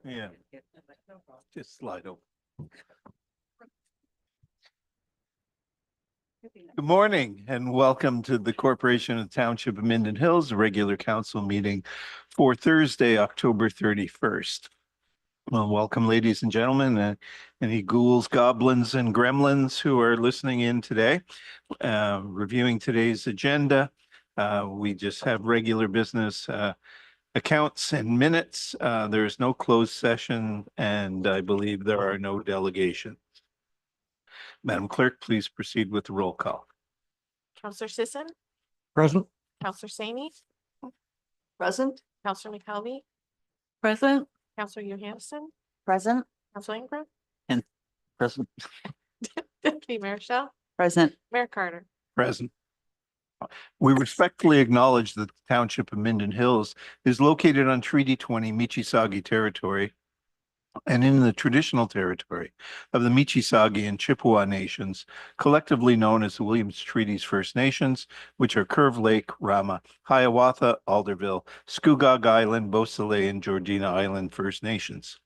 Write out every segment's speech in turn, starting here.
Yeah, just slide over. Good morning and welcome to the Corporation of Township of Minden Hills regular council meeting for Thursday, October 31st. Well, welcome, ladies and gentlemen, any ghouls, goblins, and gremlins who are listening in today. Reviewing today's agenda, we just have regular business accounts and minutes. There is no closed session, and I believe there are no delegations. Madam Clerk, please proceed with the roll call. Counselor Sisson, Present. Counselor Samey, Present. Counselor McKelvey, Present. Counselor Johansson, Present. Counselor Ingram, Present. Deputy Mayor Shell, Present. Mayor Carter. Present. We respectfully acknowledge that the Township of Minden Hills is located on Treaty 20 Michisagi territory and in the traditional territory of the Michisagi and Chippewa nations, collectively known as the Williams Treaties First Nations, which are Curve Lake, Rama, Hiawatha, Alderville, Scugog Island, Beausoleil, and Georgina Island First Nations.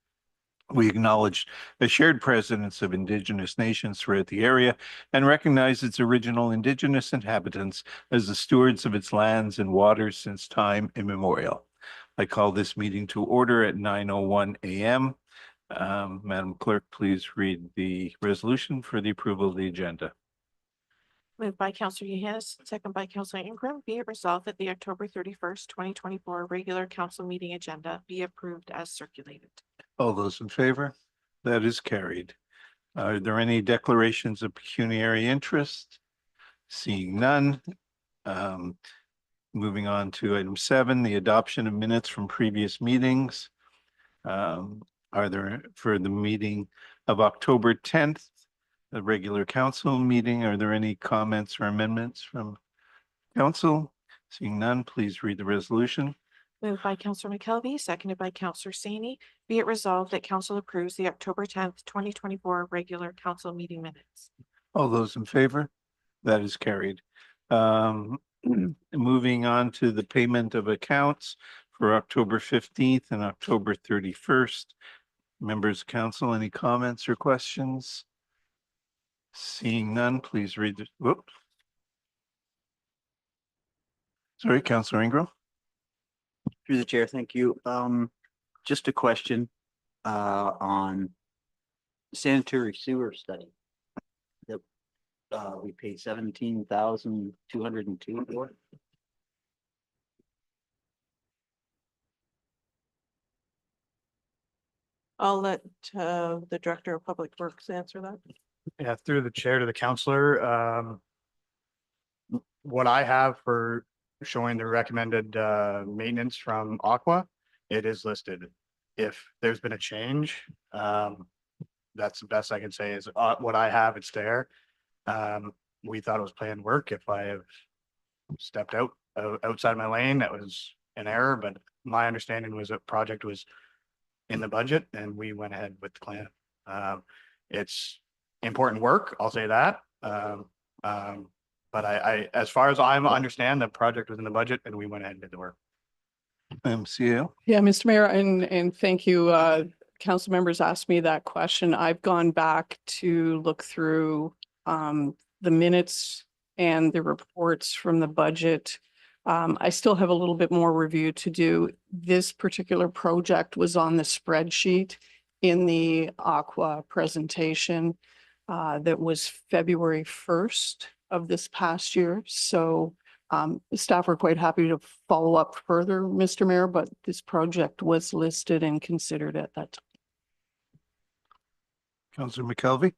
We acknowledge the shared presence of Indigenous nations throughout the area and recognize its original Indigenous inhabitants as the stewards of its lands and waters since time immemorial. I call this meeting to order at 9:01 a.m. Madam Clerk, please read the resolution for the approval of the agenda. Moved by Counselor Johansson, second by Counselor Ingram. Be it resolved that the October 31st, 2024 regular council meeting agenda be approved as circulated. All those in favor? That is carried. Are there any declarations of pecuniary interest? Seeing none. Moving on to item 7, the adoption of minutes from previous meetings. Are there, for the meeting of October 10th, the regular council meeting, are there any comments or amendments from council? Seeing none, please read the resolution. Moved by Counselor McKelvey, seconded by Counselor Samey. Be it resolved that council approves the October 10th, 2024 regular council meeting minutes. All those in favor? That is carried. Moving on to the payment of accounts for October 15th and October 31st. Members of council, any comments or questions? Seeing none, please read the, whoops. Sorry, Councilor Ingram. Through the chair, thank you. Just a question on sanitary sewer study that we paid 17,202 for. I'll let the Director of Public Works answer that. Yeah, through the chair to the counselor, what I have for showing the recommended maintenance from Aqua, it is listed. If there's been a change, that's the best I can say is what I have, it's there. We thought it was planned work. If I have stepped outside my lane, that was an error, but my understanding was that project was in the budget and we went ahead with the plan. It's important work, I'll say that. But I, as far as I understand, the project was in the budget and we went ahead and did the work. MCL. Yeah, Mr. Mayor, and thank you. Council members asked me that question. I've gone back to look through the minutes and the reports from the budget. I still have a little bit more review to do. This particular project was on the spreadsheet in the Aqua presentation that was February 1st of this past year. So staff are quite happy to follow up further, Mr. Mayor, but this project was listed and considered at that time. Councilor McKelvey.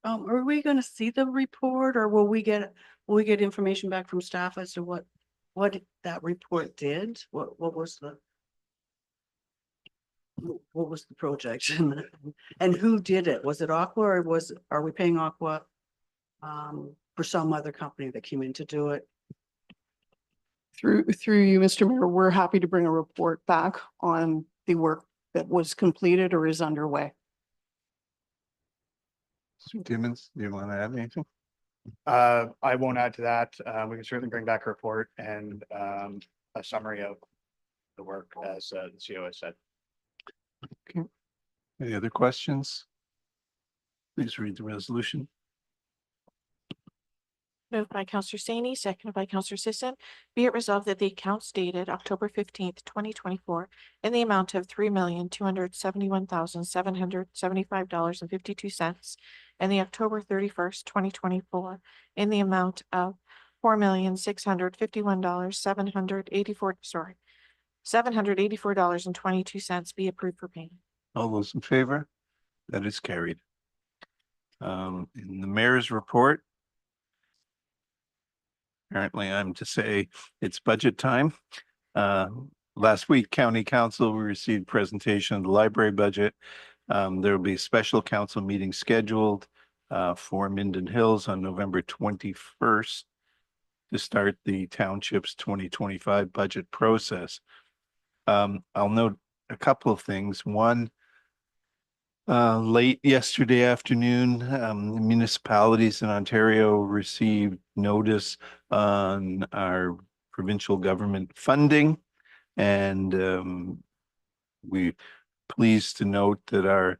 Are we going to see the report or will we get information back from staff as to what that report did? What was the project and who did it? Was it Aqua or are we paying Aqua for some other company that came in to do it? Through you, Mr. Mayor, we're happy to bring a report back on the work that was completed or is underway. Mr. Timmons, do you want to add anything? I won't add to that. We can certainly bring back a report and a summary of the work as the CO has said. Any other questions? Please read the resolution. Moved by Counselor Sani, seconded by Counselor Sisson. Be it resolved that the accounts dated October 15th, 2024, in the amount of $3,271,775.52, and the October 31st, 2024, in the amount of $4,651,784.22 be approved for payment. All those in favor? That is carried. In the mayor's report, apparently I'm to say it's budget time. Last week, county council, we received presentation of the library budget. There will be a special council meeting scheduled for Minden Hills on November 21st to start the township's 2025 budget process. I'll note a couple of things. One, late yesterday afternoon, municipalities in Ontario received notice on our provincial government funding. And we pleased to note that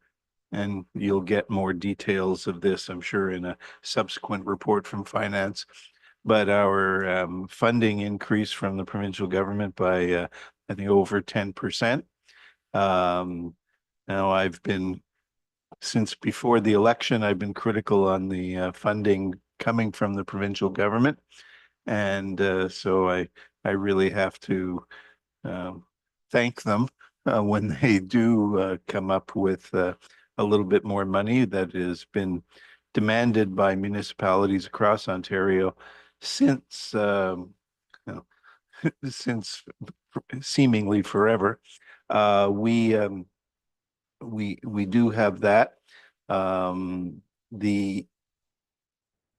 and you'll get more details of this, I'm sure, in a subsequent report from finance. But our funding increased from the provincial government by, I think, over 10%. Now, since before the election, I've been critical on the funding coming from the provincial government. And so I really have to thank them when they do come up with a little bit more money that has been demanded by municipalities across Ontario since since seemingly forever. We do have that. The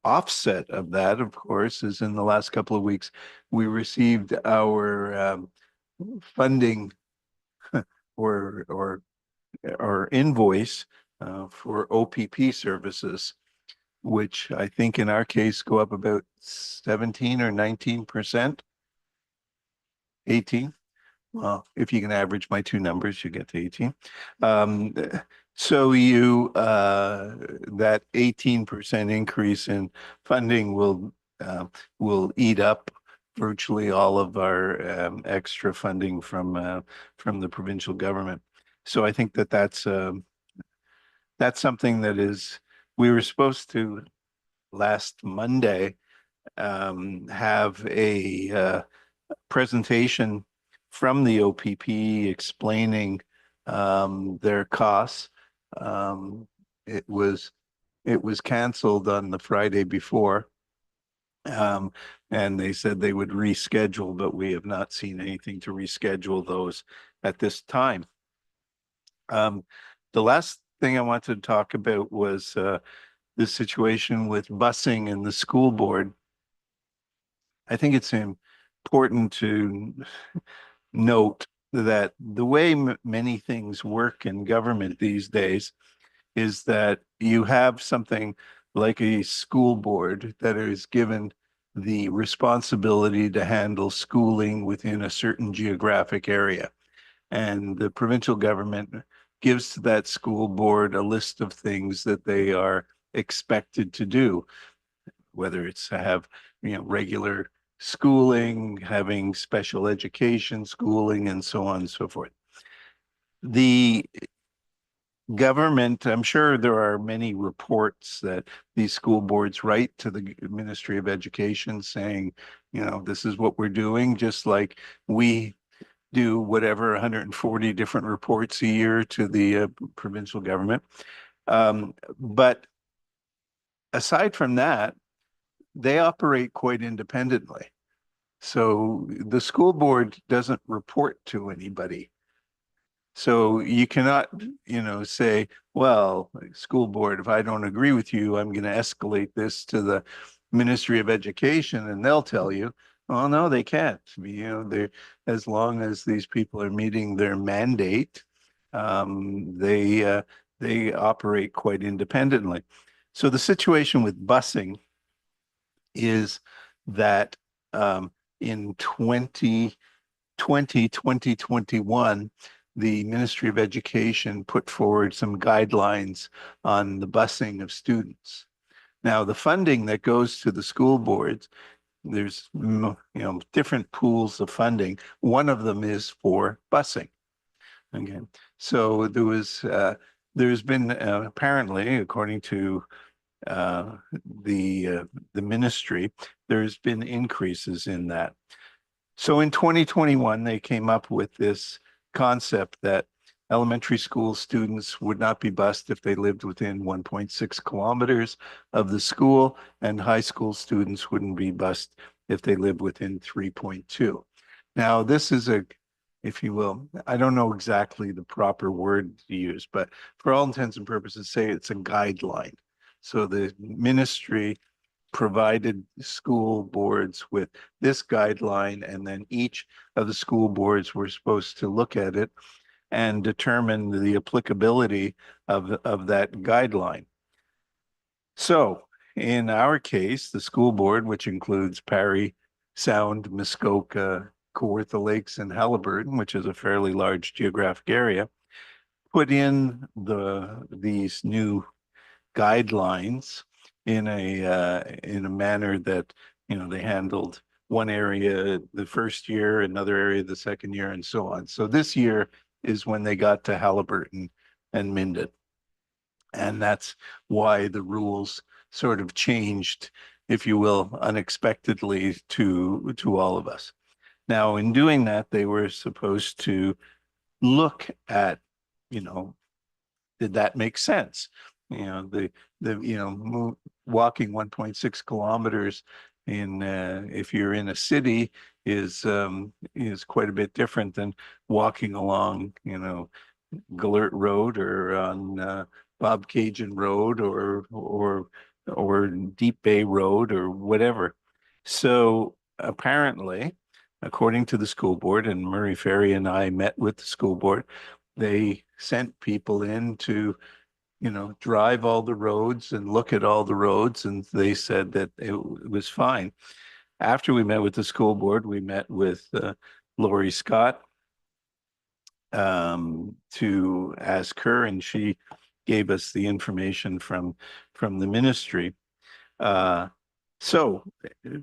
offset of that, of course, is in the last couple of weeks, we received our funding or invoice for OPP services, which I think in our case go up about 17 or 19%. 18. Well, if you can average my two numbers, you get to 18. So that 18% increase in funding will eat up virtually all of our extra funding from the provincial government. So I think that's something that we were supposed to last Monday have a presentation from the OPP explaining their costs. It was canceled on the Friday before. And they said they would reschedule, but we have not seen anything to reschedule those at this time. The last thing I wanted to talk about was the situation with busing and the school board. I think it's important to note that the way many things work in government these days is that you have something like a school board that is given the responsibility to handle schooling within a certain geographic area. And the provincial government gives to that school board a list of things that they are expected to do, whether it's to have, regular schooling, having special education schooling, and so on and so forth. The government, I'm sure there are many reports that these school boards write to the Ministry of Education saying, this is what we're doing, just like we do whatever 140 different reports a year to the provincial government. But aside from that, they operate quite independently. So the school board doesn't report to anybody. So you cannot, say, well, school board, if I don't agree with you, I'm going to escalate this to the Ministry of Education and they'll tell you. Well, no, they can't. As long as these people are meeting their mandate, they operate quite independently. So the situation with busing is that in 2020, 2021, the Ministry of Education put forward some guidelines on the busing of students. Now, the funding that goes to the school boards, there's different pools of funding. One of them is for busing. Okay, so there's been apparently, according to the ministry, there's been increases in that. So in 2021, they came up with this concept that elementary school students would not be bused if they lived within 1.6 kilometers of the school, and high school students wouldn't be bused if they lived within 3.2. Now, this is if you will, I don't know exactly the proper word to use, but for all intents and purposes, say it's a guideline. So the ministry provided school boards with this guideline, and then each of the school boards were supposed to look at it and determine the applicability of that guideline. So in our case, the school board, which includes Parry, Sound, Muskoka, Kawartha Lakes, and Halliburton, which is a fairly large geographic area, put in these new guidelines in a manner that, they handled one area the first year, another area the second year, and so on. So this year is when they got to Halliburton and Minden. And that's why the rules sort of changed, if you will, unexpectedly to all of us. Now, in doing that, they were supposed to look at, did that make sense? Walking 1.6 kilometers in if you're in a city is quite a bit different than walking along, Gallert Road or on Bob Cajun Road or Deep Bay Road or whatever. So apparently, according to the school board, and Murray Ferry and I met with the school board, they sent people in to drive all the roads and look at all the roads, and they said that it was fine. After we met with the school board, we met with Lori Scott to ask her, and she gave us the information from the ministry. So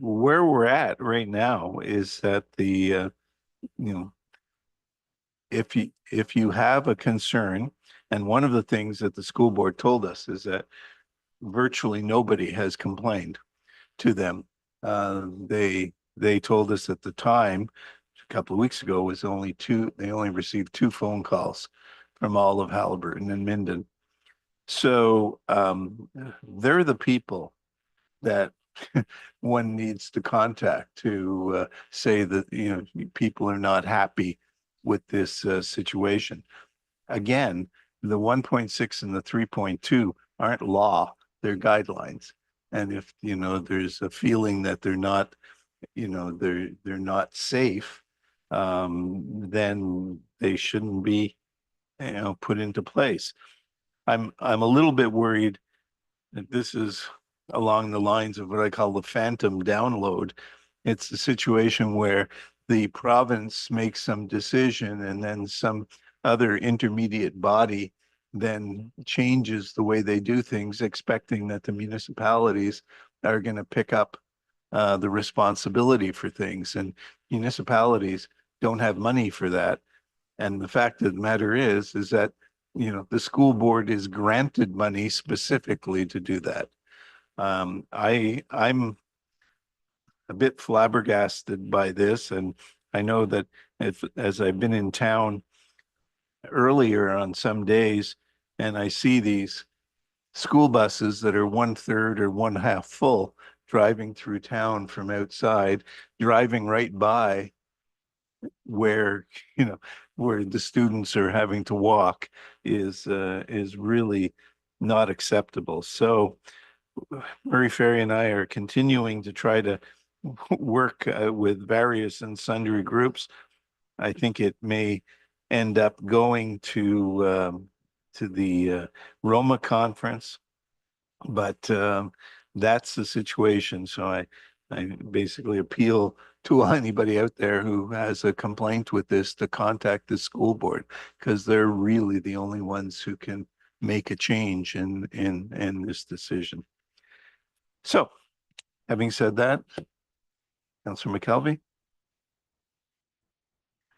where we're at right now is that if you have a concern, and one of the things that the school board told us is that virtually nobody has complained to them. They told us at the time, a couple of weeks ago, was only they only received 2 phone calls from all of Halliburton and Minden. So they're the people that one needs to contact to say that, people are not happy with this situation. Again, the 1.6 and the 3.2 aren't law, they're guidelines. And if, there's a feeling that they're not, they're not safe, then they shouldn't be, put into place. I'm a little bit worried that this is along the lines of what I call the phantom download. It's a situation where the province makes some decision and then some other intermediate body then changes the way they do things, expecting that the municipalities are going to pick up the responsibility for things. And municipalities don't have money for that. And the fact of the matter is that, the school board is granted money specifically to do that. I'm a bit flabbergasted by this, and I know that as I've been in town earlier on some days, and I see these school buses that are 1/3 or 1/2 full driving through town from outside, driving right by where, where the students are having to walk is really not acceptable. So Murray Ferry and I are continuing to try to work with various and sundry groups. I think it may end up going to the Roma conference, but that's the situation. So I basically appeal to anybody out there who has a complaint with this to contact the school board, because they're really the only ones who can make a change in this decision. So, having said that, Councillor McKelvey?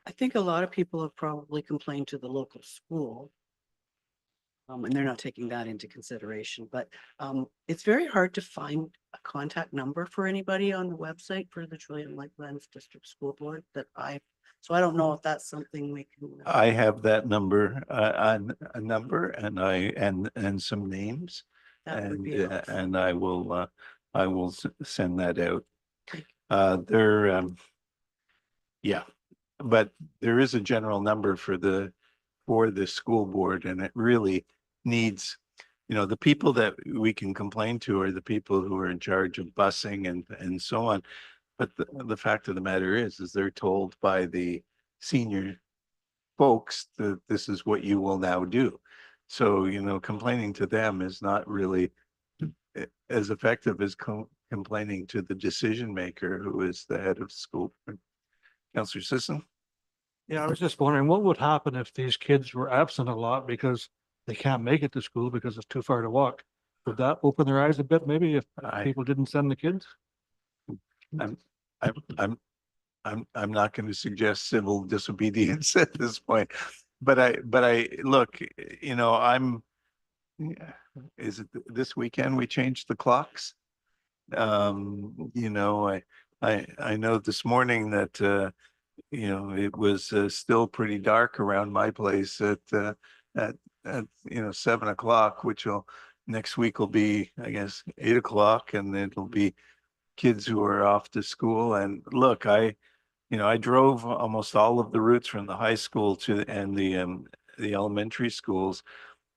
I think a lot of people have probably complained to the local school. And they're not taking that into consideration, but it's very hard to find a contact number for anybody on the website for the Trillium Lakelands District School Board so I don't know if that's something we can. I have that number, a number, and some names. That would be And helpful. and I will send that out. Thank Yeah, but there is a general number for the school board, and it really needs, the people that we can complain to are the people who are in charge of busing and so on. But the fact of the matter is they're told by the senior folks that this is what you will now do. So, complaining to them is not really as effective as complaining to the decision maker, who is the head of school. Councillor Sisson? Yeah, I was just wondering what would happen if these kids were absent a lot because they can't make it to school because it's too far to walk? Would that open their eyes a bit, maybe, if people didn't send the kids? I'm not going to suggest civil disobedience at this point, but I look, is it this weekend we changed the clocks? I know this morning that, it was still pretty dark around my place at 7 o'clock, which next week will be, I guess, 8 o'clock, and it'll be kids who are off to school. And look, I drove almost all of the routes from the high school and the elementary schools,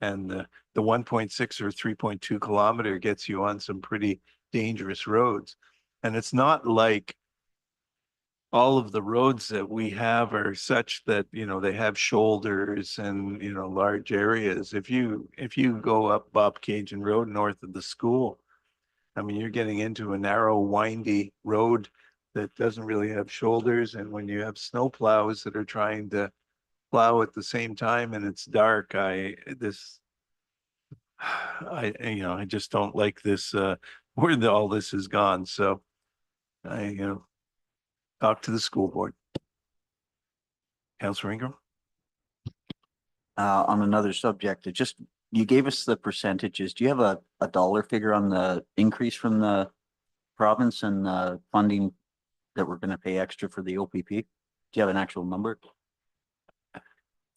and the 1.6 or 3.2 kilometer gets you on some pretty dangerous roads. And it's not like all of the roads that we have are such that, they have shoulders and, large areas. If you go up Bob Cajun Road north of the school, I mean, you're getting into a narrow, windy road that doesn't really have shoulders. And when you have snow plows that are trying to plow at the same time and it's dark, I just don't like this, where all this has gone. So talk to the school board. Councillor Ingram? On another subject, you gave us the percentages. Do you have a dollar figure on the increase from the province and the funding that we're going to pay extra for the OPP? Do you have an actual number?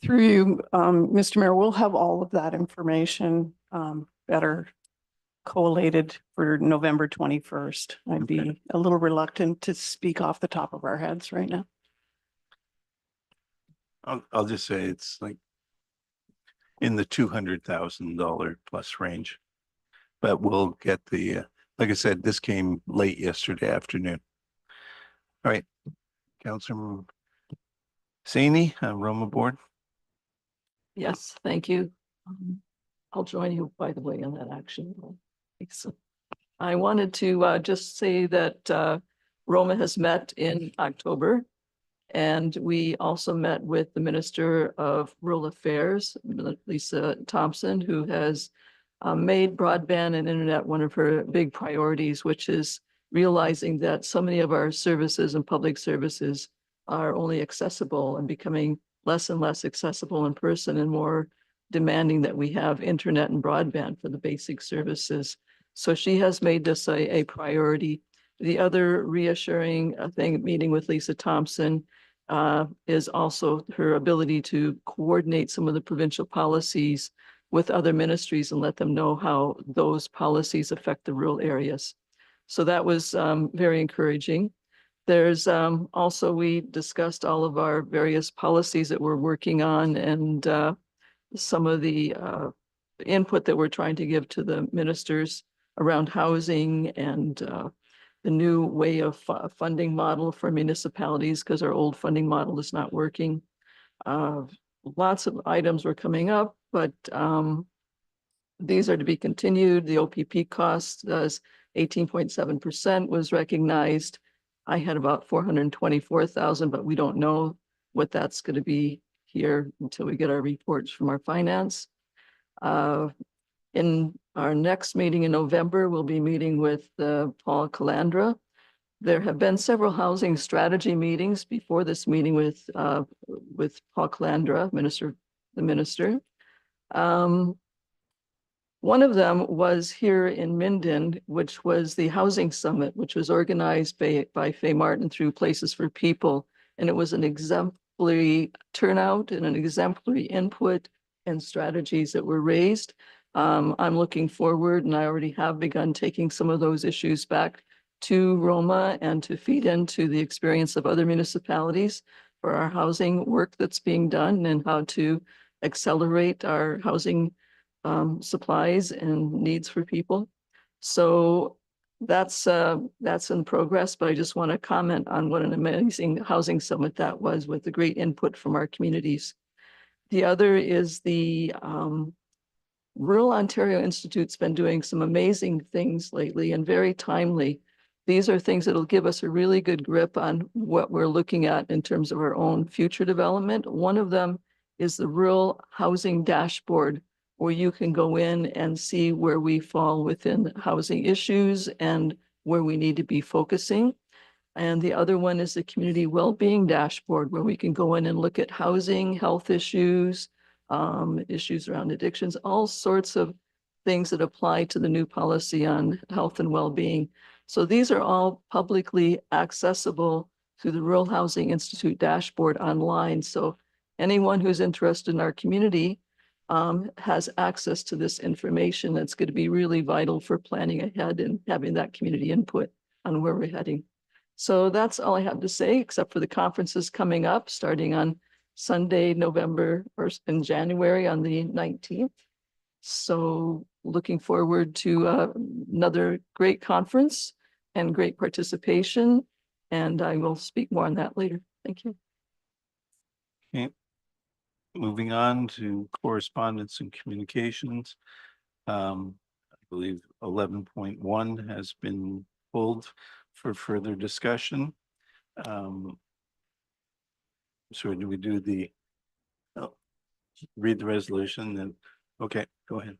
Through you, Mr. Mayor, we'll have all of that information better collated for November 21st. I'd be a little reluctant to speak off the top of our heads right now. I'll just say it's like in the $200,000 plus range, but we'll get like I said, this came late yesterday afternoon. All right, Councillor Saini, Roma board. Yes, thank you. I'll join you, by the way, on that action. I wanted to just say that Roma has met in October, and we also met with the Minister of Rural Affairs, Lisa Thompson, who has made broadband and internet one of her big priorities, which is realizing that so many of our services and public services are only accessible and becoming less and less accessible in person, and more demanding that we have internet and broadband for the basic services. So she has made this a priority. The other reassuring thing, meeting with Lisa Thompson, is also her ability to coordinate some of the provincial policies with other ministries and let them know how those policies affect the rural areas. So that was very encouraging. There's also, we discussed all of our various policies that we're working on, and some of the input that we're trying to give to the ministers around housing and the new way of funding model for municipalities, because our old funding model is not working. Lots of items were coming up, but these are to be continued. The OPP costs 18.7% was recognized. I had about 424,000, but we don't know what that's going to be here until we get our reports from our finance. In our next meeting in November, we'll be meeting with Paul Calandra. There have been several housing strategy meetings before this meeting with Paul Calandra, the minister. One of them was here in Minden, which was the Housing Summit, which was organized by Faye Martin through Places for People. And it was an exemplary turnout and an exemplary input and strategies that were raised. I'm looking forward, and I already have begun taking some of those issues back to Roma and to feed into the experience of other municipalities for our housing work that's being done and how to accelerate our housing supplies and needs for people. So that's in progress, but I just want to comment on what an amazing housing summit that was with the great input from our communities. The other is the Rural Ontario Institute's been doing some amazing things lately and very timely. These are things that'll give us a really good grip on what we're looking at in terms of our own future development. One of them is the Rural Housing Dashboard, where you can go in and see where we fall within housing issues and where we need to be focusing. And the other one is the Community Wellbeing Dashboard, where we can go in and look at housing, health issues, issues around addictions, all sorts of things that apply to the new policy on health and well-being. So these are all publicly accessible through the Rural Housing Institute dashboard online. So anyone who's interested in our community has access to this information. That's going to be really vital for planning ahead and having that community input on where we're heading. So that's all I have to say, except for the conferences coming up, starting on Sunday, November, or in January on the 19th. So looking forward to another great conference and great participation. And I will speak more on that later. Thank you. Okay. Moving on to correspondence and communications. I believe 11.1 has been pulled for further discussion. So do we do read the resolution then? Okay, go ahead.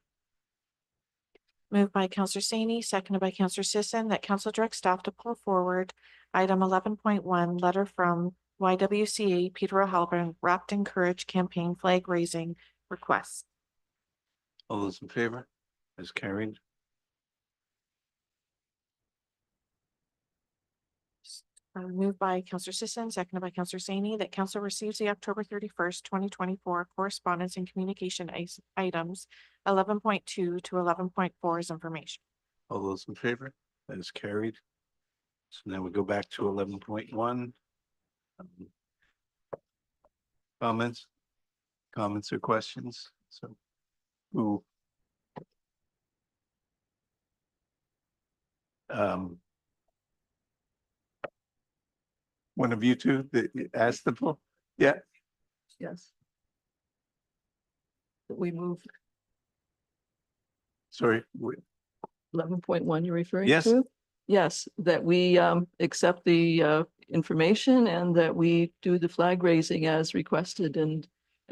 Moved by Counselor Saney, seconded by Counselor Sisson, that council direct staff to pull forward item 11.1, letter from YWCA Peter O'Halloran, Wrapped in Courage campaign flag raising request. All those in favor? As carried. Moved by Counselor Sisson, seconded by Counselor Saney, that council receives the October 31st, 2024 correspondence and communication items 11.2 to 11.4 as information. All those in favor? That is carried. So now we go back to 11.1. Comments or questions? So who? One of you two that asked the poll? Yeah, Yes. We move sorry. 11.1 you're referring Yes. to? Yes, that we accept the information and that we do the flag raising as requested and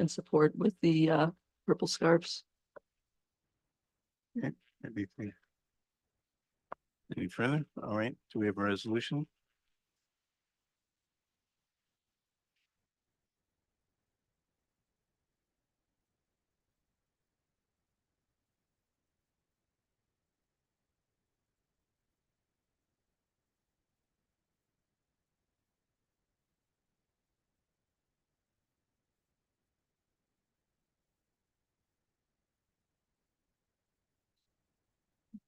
support with the purple scarves. Anything? Any further? All right. Do we have a resolution?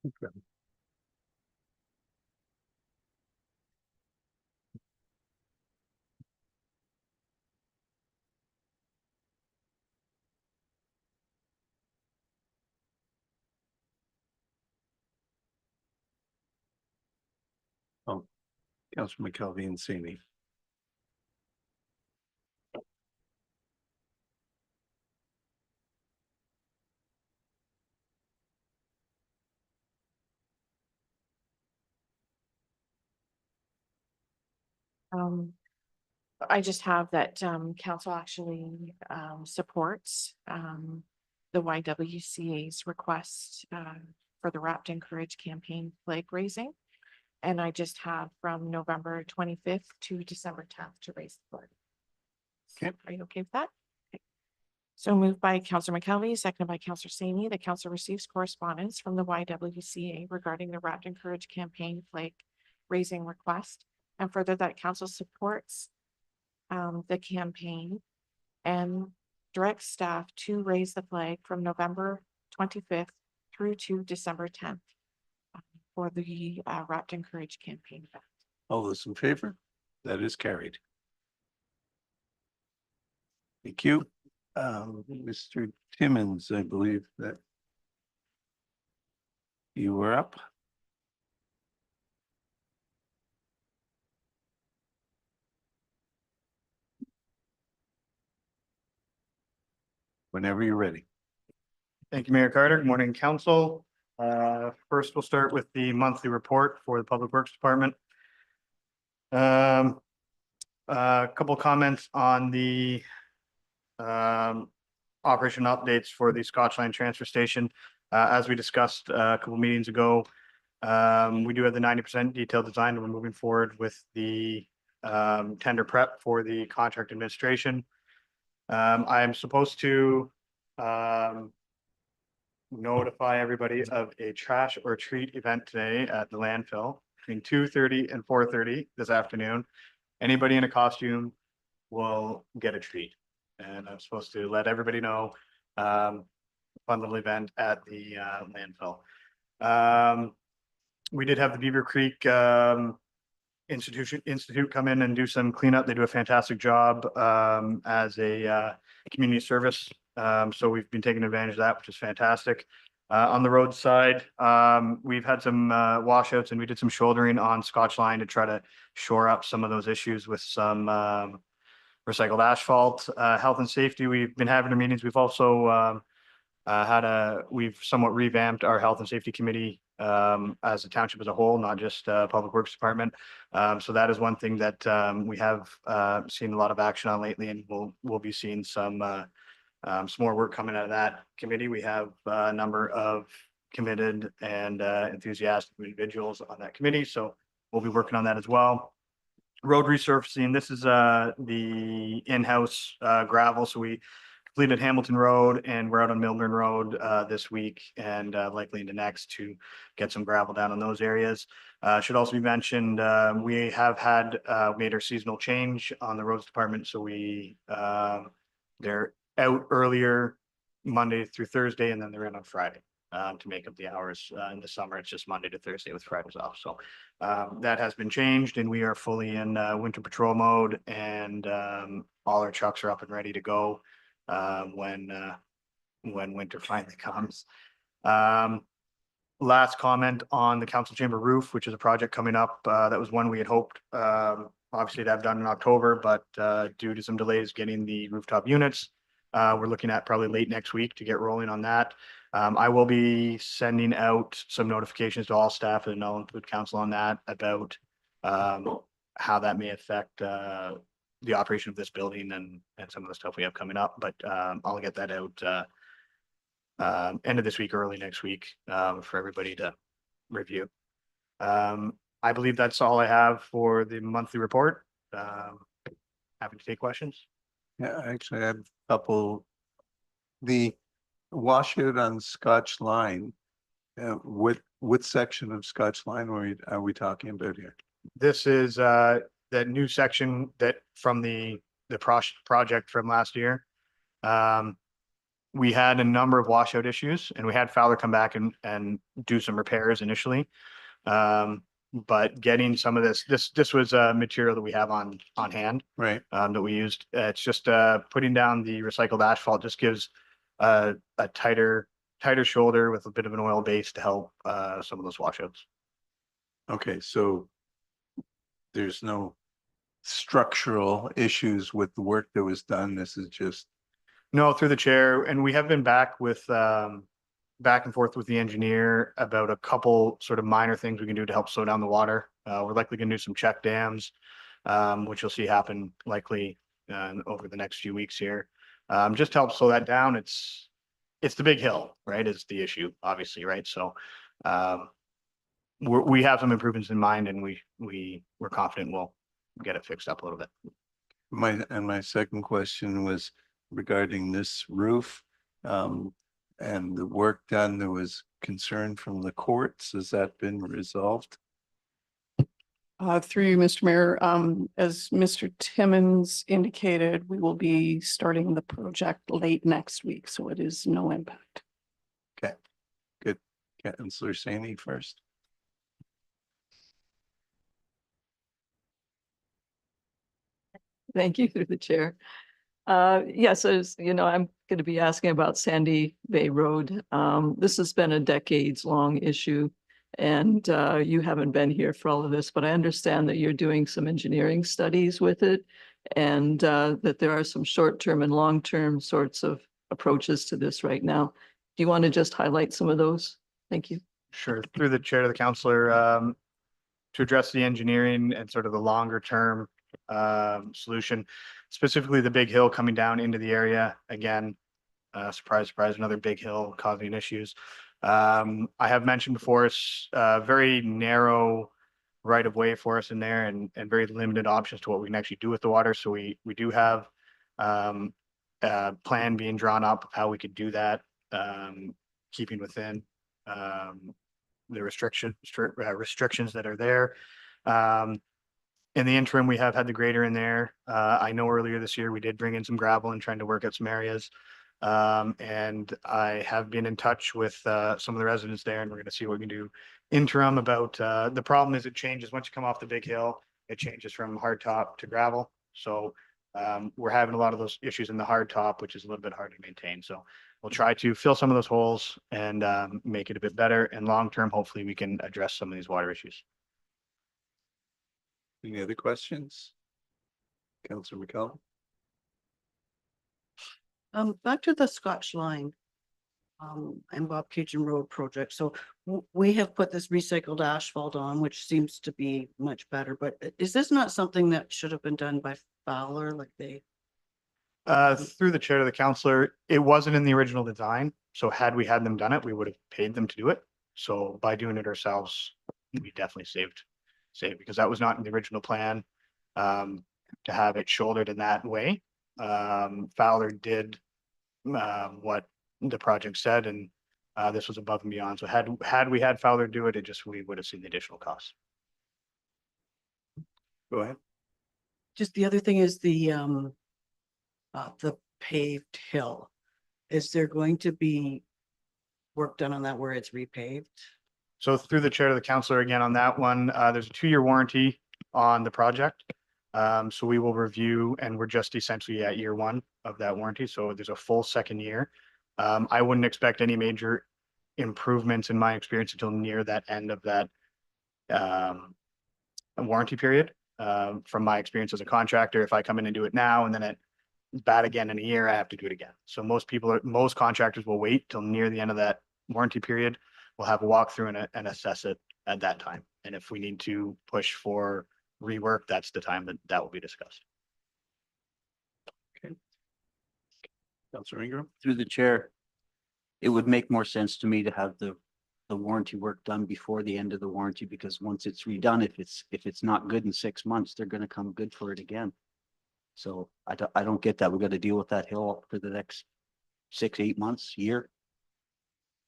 Okay. Oh, Councilor McKelvey and Saney. I just have that council actually supports the YWCA's request for the Wrapped in Courage campaign flag raising. And I just have from November 25th to December 10th to raise the flag. Okay. Are you okay with that? Okay. So moved by Councillor McKelvey, seconded by Councillor Sami. The council receives correspondence from the YWCA regarding the Wrapped in Courage campaign flag raising request, and further that council supports the campaign and direct staff to raise the flag from November 25th through to December 10th for the Wrapped in Courage campaign event. All those in favor? That is carried. Thank you. Mr. Timmons, I believe that you were up. Whenever you're ready. Thank you, Mayor Carter. Good morning, council. First, we'll start with the monthly report for the Public Works Department. A couple comments on the operation updates for the Scotchline transfer station. As we discussed a couple meetings ago, we do have the 90% detailed design, and we're moving forward with the tender prep for the contract administration. I am supposed to notify everybody of a trash or treat event today at the landfill between 2:30 and 4:30 this afternoon. Anybody in a costume will get a treat. And I'm supposed to let everybody know, fun little event at the landfill. We did have the Beaver Creek Institute come in and do some cleanup. They do a fantastic job as a community service. So we've been taking advantage of that, which is fantastic. On the road side, we've had some washouts, and we did some shouldering on Scotchline to try to shore up some of those issues with some recycled asphalt. Health and safety, we've been having our meetings. We've also we've somewhat revamped our health and safety committee as a township as a whole, not just Public Works Department. So that is one thing that we have seen a lot of action on lately, and we'll be seeing some more work coming out of that committee. We have a number of committed and enthusiastic individuals on that committee, so we'll be working on that as well. Road resurfacing, this is the in-house gravel. So we completed Hamilton Road, and we're out on Milburn Road this week, and likely into next to get some gravel down in those areas. Should also be mentioned, we have had made our seasonal change on the roads department. So they're out earlier Monday through Thursday, and then they're in on Friday to make up the hours. In the summer, it's just Monday to Thursday with Fridays off. So that has been changed, and we are fully in winter patrol mode, and all our trucks are up and ready to go when winter finally comes. Last comment on the council chamber roof, which is a project coming up. That was one we had hoped obviously to have done in October, but due to some delays getting the rooftop units, we're looking at probably late next week to get rolling on that. I will be sending out some notifications to all staff, and I'll include council on that about how that may affect the operation of this building and some of the stuff we have coming up. But I'll get that out end of this week, early next week for everybody to review. I believe that's all I have for the monthly report. Happy to take questions. Yeah, actually, I have a couple. The washout on Scotch Line, what section of Scotch Line are we talking about here? This is that new section that from the project from last year. We had a number of washout issues, and we had Fowler come back and do some repairs initially. But getting some of this was material that we have on hand, Right. that we used. It's just putting down the recycled asphalt just gives a tighter shoulder with a bit of an oil base to help some of those washouts. Okay, so there's no structural issues with the work that was done. This is just. No, through the chair, and we have been back and forth with the engineer about a couple sort of minor things we can do to help slow down the water. We're likely going to do some check dams which you'll see happen likely over the next few weeks here. Just to help slow that down. It's the big hill, right, is the issue, obviously, right? So we have some improvements in mind, and we're confident we'll get it fixed up a little bit. My second question was regarding this roof. And the work done, there was concern from the courts. Has that been resolved? Through you, Mr. Mayor, as Mr. Timmons indicated, we will be starting the project late next week, so it is no impact. Okay, good. Councillor Saney first. Thank you through the chair. Yes, as you know, I'm going to be asking about Sandy Bay Road. This has been a decades-long issue, and you haven't been here for all of this, but I understand that you're doing some engineering studies with it, and that there are some short-term and long-term sorts of approaches to this right now. Do you want to just highlight some of those? Thank you. Sure. Through the chair to the councillor, to address the engineering and sort of the longer term solution, specifically the big hill coming down into the area. Again, surprise, surprise, another big hill causing issues. I have mentioned before, it's a very narrow right of way for us in there, and very limited options to what we can actually do with the water. So we do have a plan being drawn up of how we could do that, keeping within the restrictions that are there. In the interim, we have had the grader in there. I know earlier this year we did bring in some gravel and trying to work out some areas. And I have been in touch with some of the residents there, and we're going to see what we can do interim about the problem is it changes once you come off the big hill, it changes from hard top to gravel. So we're having a lot of those issues in the hard top, which is a little bit hard to maintain. So we'll try to fill some of those holes and make it a bit better. And long term, hopefully we can address some of these water issues. Any other questions? Councillor McCallum? Back to the Scotch line. And Bob Cajun Road project. So we have put this recycled asphalt on, which seems to be much better, but is this not something that should have been done by Fowler, like they? Through the chair to the councillor, it wasn't in the original design. So had we had them done it, we would have paid them to do it. So by doing it ourselves, we definitely saved because that was not in the original plan to have it shouldered in that way. Fowler did what the project said, and this was above and beyond. So had we had Fowler do it, we would have seen the additional costs. Go ahead. Just the other thing is the paved hill. Is there going to be work done on that where it's repaved? So through the chair to the councillor again on that one, there's a 2-year warranty on the project. So we will review, and we're just essentially at year 1 of that warranty. So there's a full 2nd year. I wouldn't expect any major improvements in my experience until near that end of that warranty period. From my experience as a contractor, if I come in and do it now and then it's bad again in a year, I have to do it again. So most contractors will wait till near the end of that warranty period. We'll have a walkthrough and assess it at that time. And if we need to push for rework, that's the time that will be discussed. Councillor Ingram? Through the chair, it would make more sense to me to have the warranty work done before the end of the warranty, because once it's redone, if it's not good in 6 months, they're going to come good for it again. So I don't get that. We've got to deal with that hill for the next 6-8 months, year.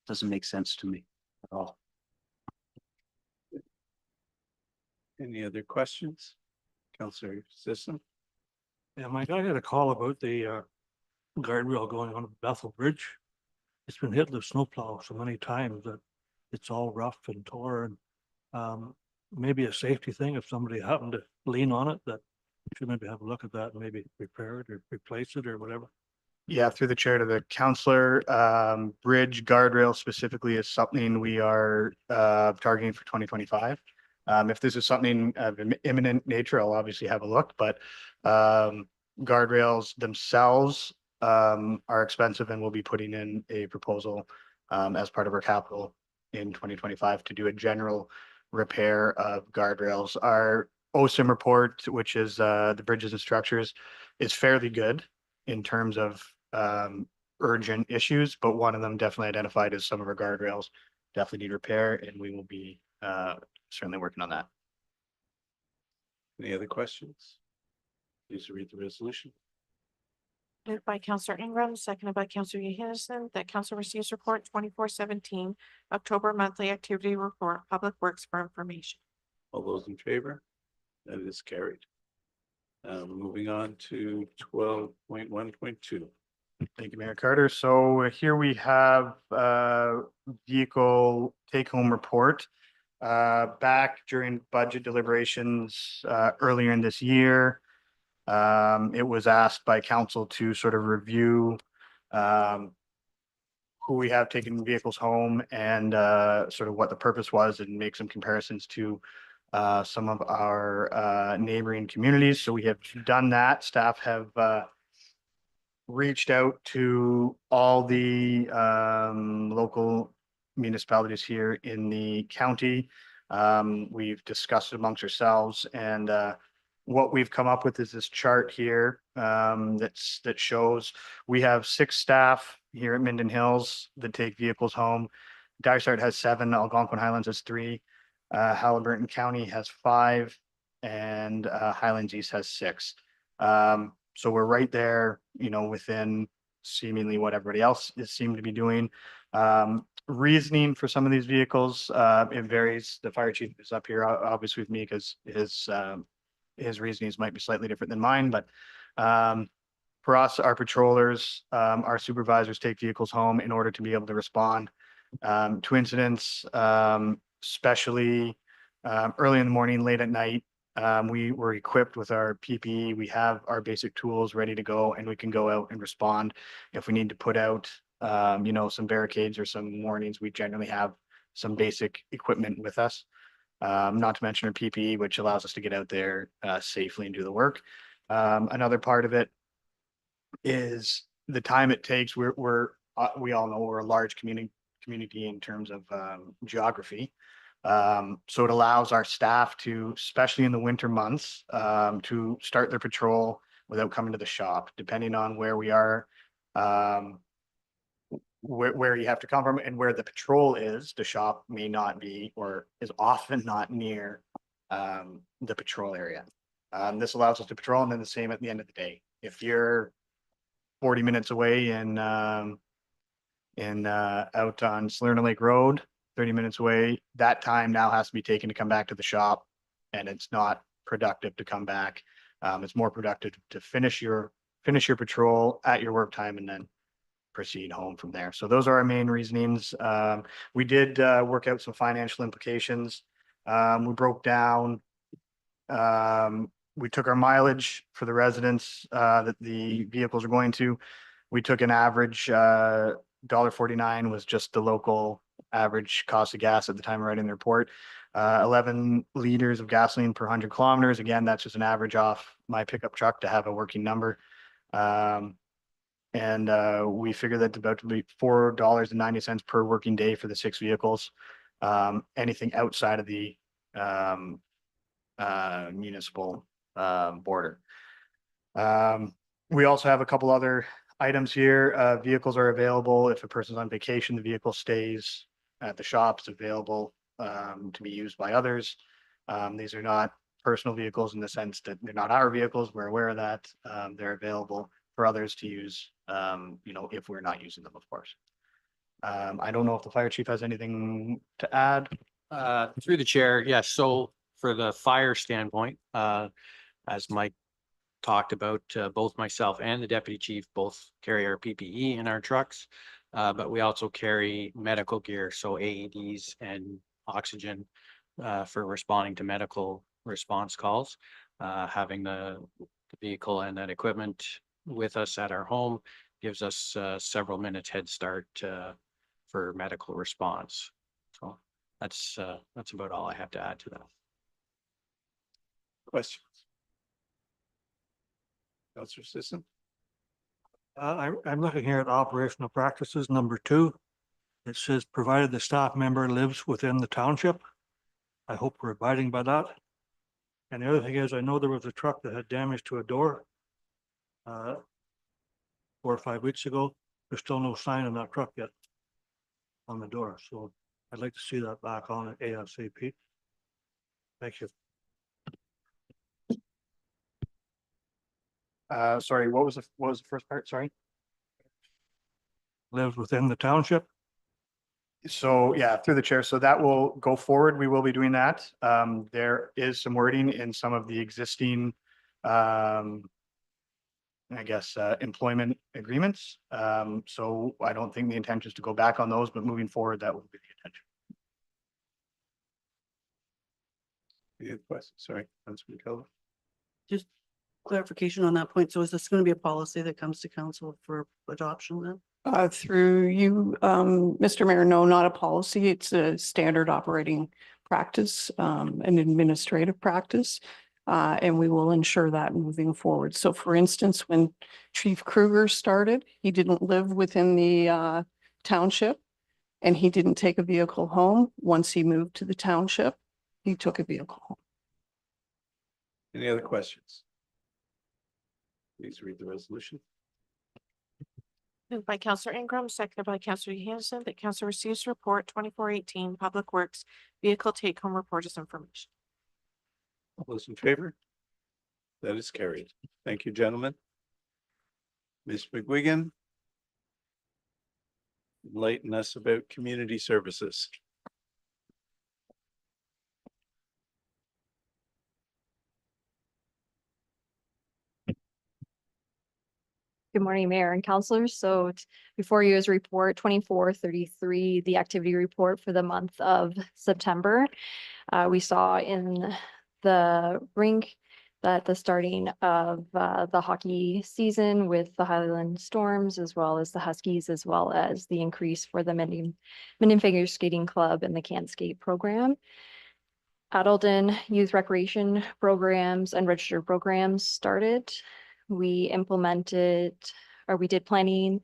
Doesn't make sense to me at all. Any other questions? Councillor Sisson? Yeah, Mike, I had a call about the guardrail going on Bethel Bridge. It's been hit with snowplow so many times that it's all rough and torn. Maybe a safety thing if somebody happened to lean on it, that should maybe have a look at that and maybe repair it or replace it or whatever. Yeah, through the chair to the councillor, bridge guardrail specifically is something we are targeting for 2025. If this is something of imminent nature, I'll obviously have a look, but guardrails themselves are expensive, and we'll be putting in a proposal as part of our capital in 2025 to do a general repair of guardrails. Our OSIM report, which is the bridges and structures, is fairly good in terms of urgent issues, but one of them definitely identified as some of our guardrails definitely need repair, and we will be certainly working on that. Any other questions? Please read the resolution. Moved by Counselor Ingram, seconded by Counselor Hennessy, that council receives report 24/17, October monthly activity report, Public Works for information. All those in favor? That is carried. Moving on to 12.1.2. Thank you, Mayor Carter. So here we have vehicle take-home report. Back during budget deliberations earlier in this year, it was asked by council to sort of review who we have taken vehicles home and sort of what the purpose was and make some comparisons to some of our neighboring communities. So we have done that. Staff have reached out to all the local municipalities here in the county. We've discussed it amongst ourselves, and what we've come up with is this chart here that shows we have 6 staff here at Minden Hills that take vehicles home. Dysart has 7, Algonquin Highlands has 3, Halliburton County has 5, and Highlands East has 6. So we're right there, you know, within seemingly what everybody else is seemed to be doing. Reasoning for some of these vehicles, it varies. The fire chief is up here, obviously with me, because his reasonings might be slightly different than mine. But for us, our patrollers, our supervisors take vehicles home in order to be able to respond to incidents, especially early in the morning, late at night. We were equipped with our PPE. We have our basic tools ready to go, and we can go out and respond. If we need to put out, you know, some barricades or some warnings, we generally have some basic equipment with us. Not to mention our PPE, which allows us to get out there safely and do the work. Another part of it is the time it takes. We all know we're a large community in terms of geography. So it allows our staff to, especially in the winter months, to start their patrol without coming to the shop, depending on where we are, where you have to come from and where the patrol is. The shop may not be, or is often not near the patrol area. This allows us to patrol, and then the same at the end of the day. If you're 40 minutes away and out on Salerno Lake Road, 30 minutes away, that time now has to be taken to come back to the shop, and it's not productive to come back. It's more productive to finish your patrol at your work time and then proceed home from there. So those are our main reasonings. We did work out some financial implications. We broke down, we took our mileage for the residents that the vehicles are going to. We took an average $1.49 was just the local average cost of gas at the time of writing the report. 11 liters of gasoline per 100 kilometers. Again, that's just an average off my pickup truck to have a working number. And we figured that's about to be $4.90 per working day for the 6 vehicles. Anything outside of the municipal border. We also have a couple other items here. Vehicles are available. If a person's on vacation, the vehicle stays at the shops, available to be used by others. These are not personal vehicles in the sense that they're not our vehicles. We're aware of that. They're available for others to use, you know, if we're not using them, of course. I don't know if the fire chief has anything to add. Through the chair, yes. So for the fire standpoint, as Mike talked about, both myself and the deputy chief both carry our PPE in our trucks, but we also carry medical gear, so AEDs and oxygen for responding to medical response calls. Having the vehicle and that equipment with us at our home gives us several minutes head start for medical response. So that's about all I have to add to that. Questions? Councilor Sisson? I'm looking here at operational practices, number 2. It says, provided the staff member lives within the township. I hope we're abiding by that. And the other thing is, I know there was a truck that had damage to a door 4 or 5 weeks ago. There's still no sign on that truck yet on the door, so I'd like to see that back on at ASAP. Thank you. Sorry, what was the first part? Sorry. Lives within the township. So yeah, through the chair. So that will go forward. We will be doing that. There is some wording in some of the existing, I guess, employment agreements. So I don't think the intention is to go back on those, but moving forward, that will be the intention. Any other questions? Sorry, Councilman Kelly. Just clarification on that point. So is this going to be a policy that comes to council for adoption then? Through you, Mr. Mayor, no, not a policy. It's a standard operating practice, an administrative practice. And we will ensure that moving forward. So for instance, when Chief Kruger started, he didn't live within the township and he didn't take a vehicle home. Once he moved to the township, he took a vehicle home. Any other questions? Please read the resolution. Moved by Counselor Ingram, seconded by Counselor Hanson, that council receives report 2418 Public Works Vehicle Take Home Report as information. All those in favor? That is carried. Thank you, gentlemen. Ms. McGuigan. Enlighten us about community services. Good morning, Mayor and Councilors. So before you is report 2433, the activity report for the month of September. We saw in the rink that the starting of the hockey season with the Highland Storms, as well as the Huskies, as well as the increase for the Minden Figure Skating Club and the Can't Skate program. Adult and youth recreation programs and registered programs started. We implemented, or we did planning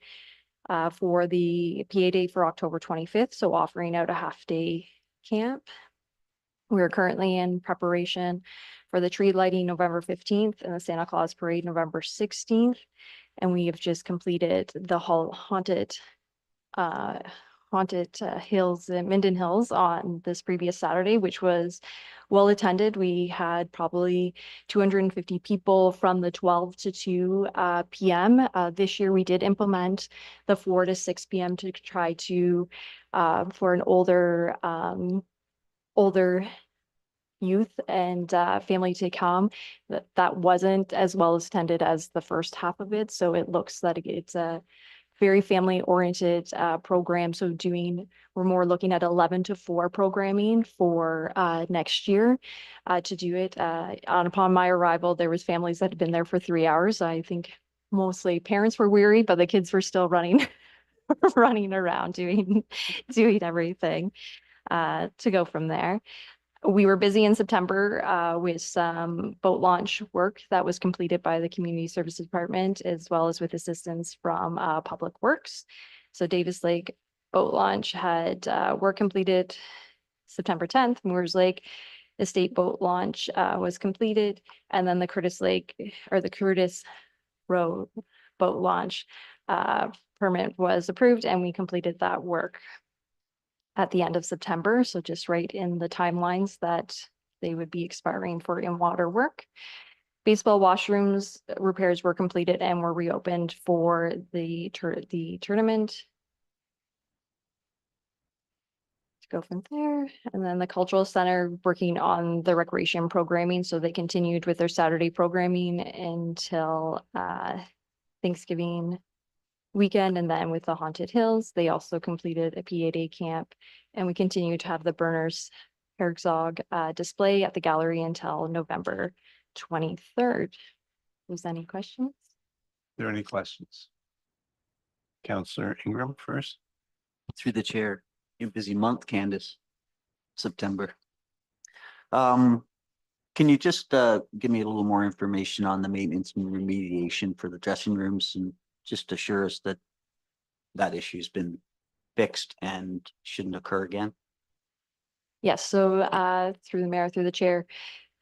for the PA Day for October 25th, so offering out a half-day camp. We're currently in preparation for the tree lighting November 15th and the Santa Claus Parade November 16th. And we have just completed the haunted hills in Minden Hills on this previous Saturday, which was well attended. We had probably 250 people from the 12 to 2 p.m. This year we did implement the 4 to 6 p.m. to try to for an older youth and family to come. That wasn't as well as attended as the first half of it. So it looks like it's a very family oriented program. So we're more looking at 11 to 4 programming for next year to do it. Upon my arrival, there was families that had been there for 3 hours. I think mostly parents were weary, but the kids were still running around doing everything to go from there. We were busy in September with some boat launch work that was completed by the Community Services Department, as well as with assistance from Public Works. So Davis Lake boat launch had work completed September 10th. Moores Lake Estate boat launch was completed. And then the Curtis Road boat launch permit was approved, and we completed that work at the end of September. So just right in the timelines that they would be expiring for in-water work. Baseball washrooms repairs were completed and were reopened for the tournament. To go from there. And then the Cultural Center working on the recreation programming. So they continued with their Saturday programming until Thanksgiving weekend. And then with the Haunted Hills, they also completed a PA Day camp, and we continue to have the Burners Herzog display at the gallery until November 23rd. Was any questions? Are there any questions? Councillor Ingram first. Through the chair, you're a busy month, Candace. September. Can you just give me a little more information on the maintenance and remediation for the dressing rooms, and just assure us that that issue's been fixed and shouldn't occur again? Yes, so through the mayor, through the chair,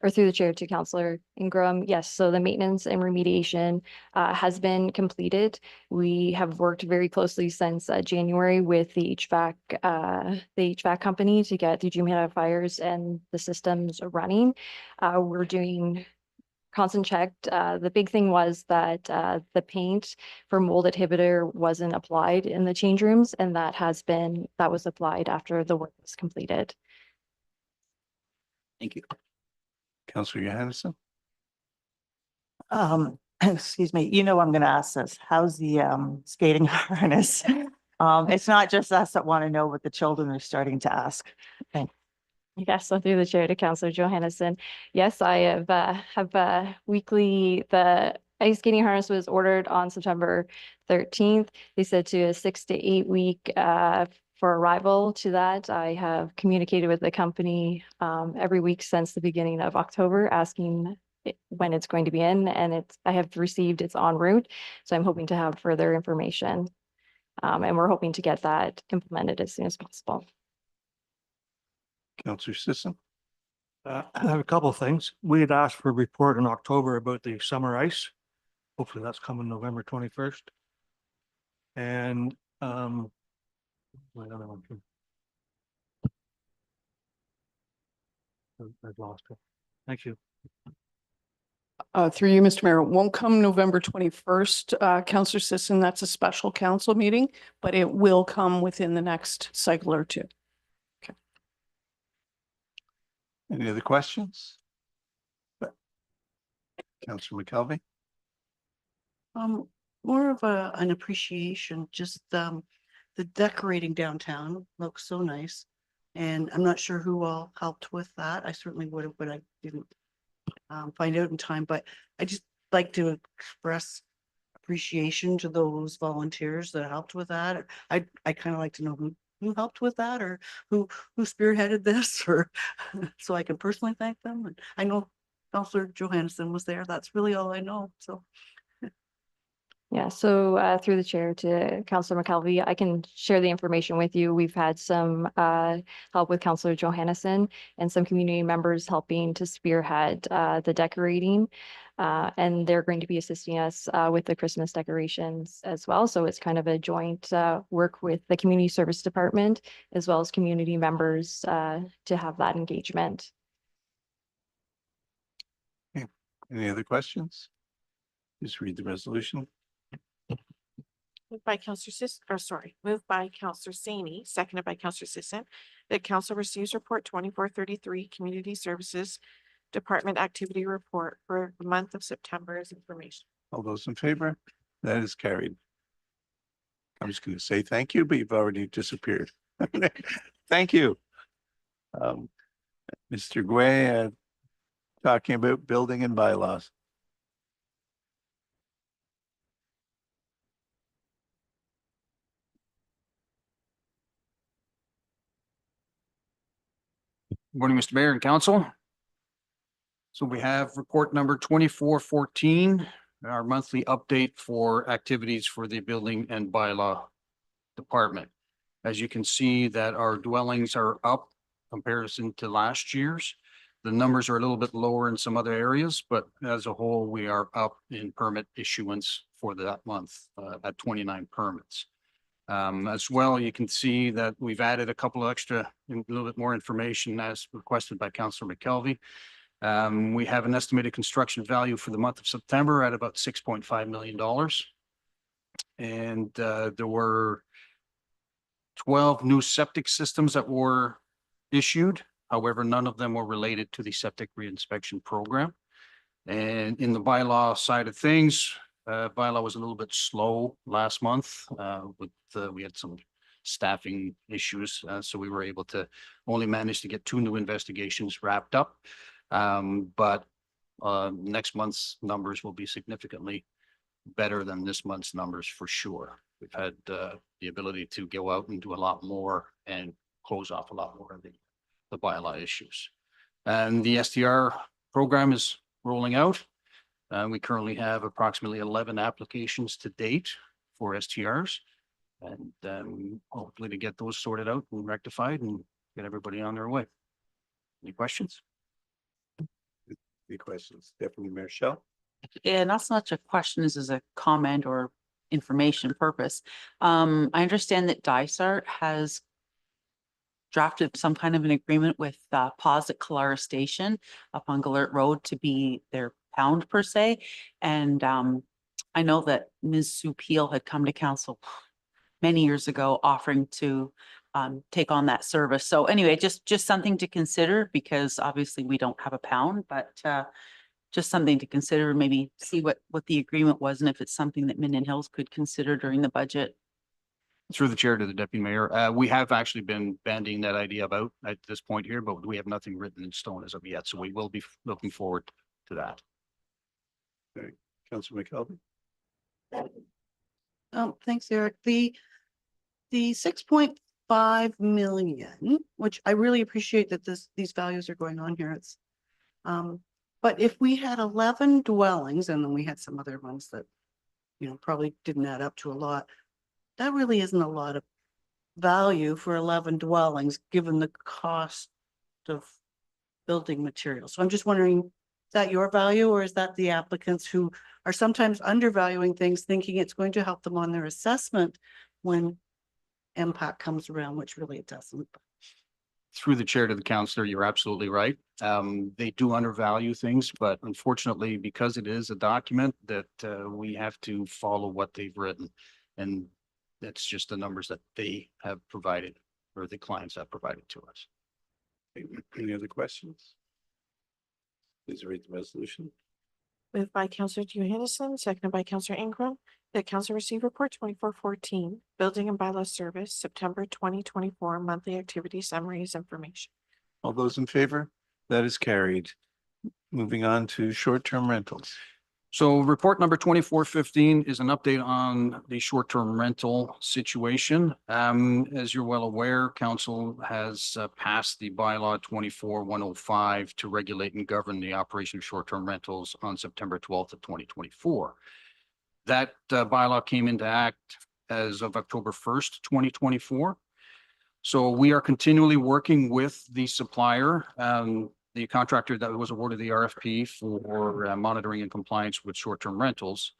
or through the chair to Councillor Ingram. Yes, so the maintenance and remediation has been completed. We have worked very closely since January with the HVAC company to get the dehumidifiers and the systems running. We're doing constant checked. The big thing was that the paint for mold inhibitor wasn't applied in the change rooms, and that was applied after the work was completed. Thank you. Councillor Johansson? Excuse me, you know I'm gonna ask this. How's the skating harness? It's not just us that want to know, but the children are starting to ask. Thank Yes, so through the chair to Councillor Johansson. Yes, I have weekly, the ice skating harness was ordered on September 13th. They said to a 6 to 8 week for arrival to that. I have communicated with the company every week since the beginning of October, asking when it's going to be in, and I have received it's en route. So I'm hoping to have further information. And we're hoping to get that implemented as soon as possible. Councillor Sisson? I have a couple of things. We had asked for a report in October about the summer ice. Hopefully that's coming November 21st. And my other one too. I've lost it. Thank you. Through you, Mr. Mayor, it won't come November 21st, Councillor Sisson, that's a special council meeting, but it will come within the next cycle or two. Any other questions? Councillor McKelvey? More of an appreciation, just the decorating downtown looks so nice. And I'm not sure who all helped with that. I certainly would have, but I didn't find out in time, but I just like to express appreciation to those volunteers that helped with that. I kind of like to know who helped with that, or who spearheaded this, or so I can personally thank them. And I know Councillor Johansson was there. That's really all I know. So Yeah, so through the chair to Councillor McKelvey, I can share the information with you. We've had some help with Councillor Johansson and some community members helping to spearhead the decorating. And they're going to be assisting us with the Christmas decorations as well. So it's kind of a joint work with the Community Service Department as well as community members to have that engagement. Any other questions? Just read the resolution. Moved by Councillor Sani, seconded by Councillor Sisson, that council receives report 2433 Community Services Department Activity Report for the month of September as information. All those in favor? That is carried. I'm just going to say thank you, but you've already disappeared. Thank you. Mr. Gouet, talking about building and bylaws. Morning, Mr. Mayor and Council. So we have report number 2414, our monthly update for activities for the building and bylaw department. As you can see that our dwellings are up comparison to last year's. The numbers are a little bit lower in some other areas, but as a whole, we are up in permit issuance for that month at 29 permits. As well, you can see that we've added a couple of extra, a little bit more information as requested by Councillor McKelvey. We have an estimated construction value for the month of September at about $6.5 million. And there were 12 new septic systems that were issued. However, none of them were related to the septic reinspection program. And in the bylaw side of things, bylaw was a little bit slow last month. We had some staffing issues, so we were able to only manage to get 2 new investigations wrapped up. But next month's numbers will be significantly better than this month's numbers for sure. We've had the ability to go out and do a lot more and close off a lot more of the bylaw issues. And the STR program is rolling out. We currently have approximately 11 applications to date for STRs. And hopefully to get those sorted out and rectified and get everybody on their way. Any questions? Any questions? Deputy Mayor Shell? Yeah, not so much a question as a comment or information purpose. I understand that Dysart has drafted some kind of an agreement with Pause at Kalara Station up on Galert Road to be their pound per se. And I know that Ms. Sue Peel had come to council many years ago offering to take on that service. So anyway, just something to consider, because obviously we don't have a pound, but just something to consider, maybe see what the agreement was and if it's something that Minden Hills could consider during the budget. Through the chair to the deputy mayor, we have actually been bandying that idea about at this point here, but we have nothing written in stone as of yet. So we will be looking forward to that. Councilor McKelvey? Thanks, Eric. The 6.5 million, which I really appreciate that these values are going on here. It's but if we had 11 dwellings and then we had some other ones that, probably didn't add up to a lot, that really isn't a lot of value for 11 dwellings, given the cost of building materials. So I'm just wondering, is that your value, or is that the applicants who are sometimes undervaluing things, thinking it's going to help them on their assessment when impact comes around, which really it doesn't. Through the chair to the councillor, you're absolutely right. They do undervalue things, but unfortunately, because it is a document that we have to follow what they've written. And that's just the numbers that they have provided, or the clients have provided to us. Any other questions? Please read the resolution. Moved by Counselor Johansson, seconded by Counselor Ingram, that council receive report 2414, Building and Bylaw Service, September 2024, monthly activity summaries information. All those in favor? That is carried. Moving on to short-term rentals. So report number 2415 is an update on the short-term rental situation. As you're well aware, council has passed the bylaw 24-105 to regulate and govern the operation of short-term rentals on September 12th of 2024. That bylaw came into act as of October 1st, 2024. So we are continually working with the supplier, the contractor that was awarded the RFP for monitoring and compliance with short-term rentals,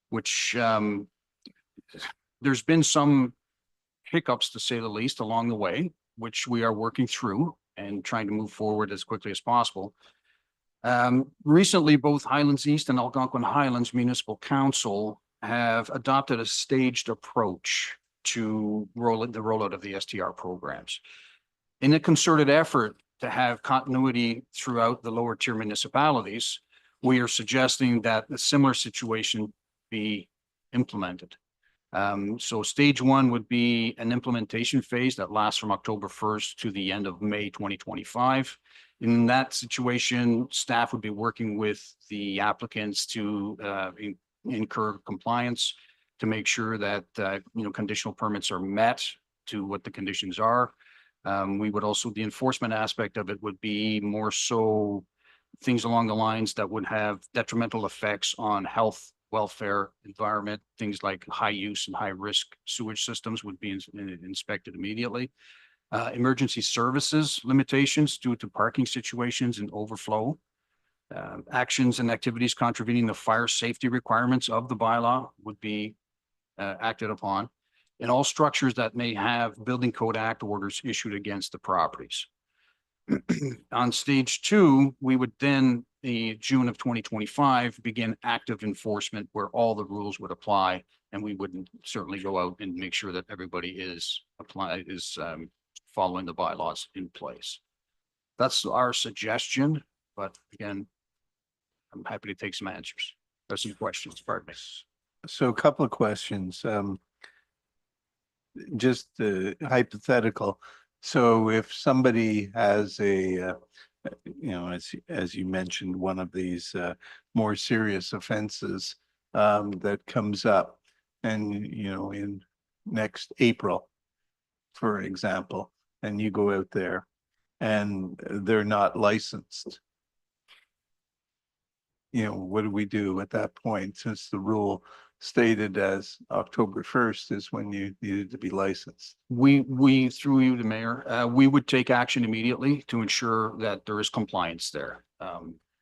which there's been some hiccups, to say the least, along the way, which we are working through and trying to move forward as quickly as possible. Recently, both Highlands East and Algonquin Highlands Municipal Council have adopted a staged approach to the rollout of the STR programs. In a concerted effort to have continuity throughout the lower tier municipalities, we are suggesting that a similar situation be implemented. So stage one would be an implementation phase that lasts from October 1st to the end of May 2025. In that situation, staff would be working with the applicants to incur compliance to make sure that conditional permits are met to what the conditions are. We would also, the enforcement aspect of it would be more so things along the lines that would have detrimental effects on health, welfare, environment, things like high use and high risk sewage systems would be inspected immediately. Emergency services limitations due to parking situations and overflow. Actions and activities contravening the fire safety requirements of the bylaw would be acted upon. And all structures that may have Building Code Act orders issued against the properties. On stage two, we would then, in June of 2025, begin active enforcement where all the rules would apply, and we would certainly go out and make sure that everybody is following the bylaws in place. That's our suggestion, but again, I'm happy to take some answers. There's some questions, pardon me. So a couple of questions. Just hypothetical. So if somebody has a, as you mentioned, one of these more serious offenses that comes up, and in next April, for example, and you go out there and they're not licensed, what do we do at that point, since the rule stated as October 1st is when you needed to be licensed? We through you, the mayor, we would take action immediately to ensure that there is compliance there.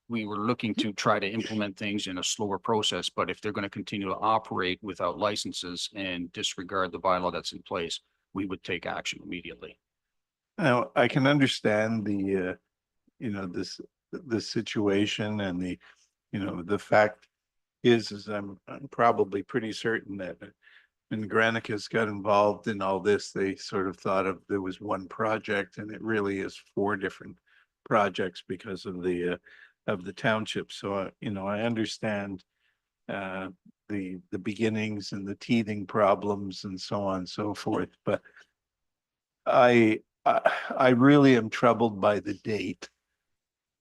we were looking to try to implement things in a slower process, but if they're going to continue to operate without licenses and disregard the bylaw that's in place, we would take action immediately. Now, I can understand the, the situation and the fact is I'm probably pretty certain that when Granicus got involved in all this, they sort of thought of there was one project and it really is 4 different projects because of the township. So, I understand the beginnings and the teething problems and so on and so forth, but I really am troubled by the date.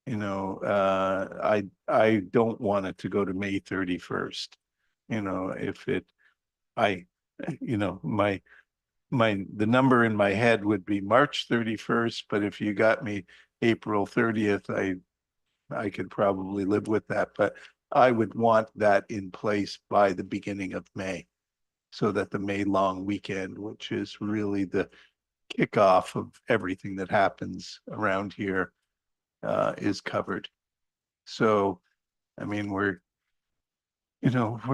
I don't want it to go to May 31st. If it, the number in my head would be March 31st, but if you got me April 30th, I could probably live with that, but I would want that in place by the beginning of May. So that the May long weekend, which is really the kickoff of everything that happens around here, is covered. So, I mean, we're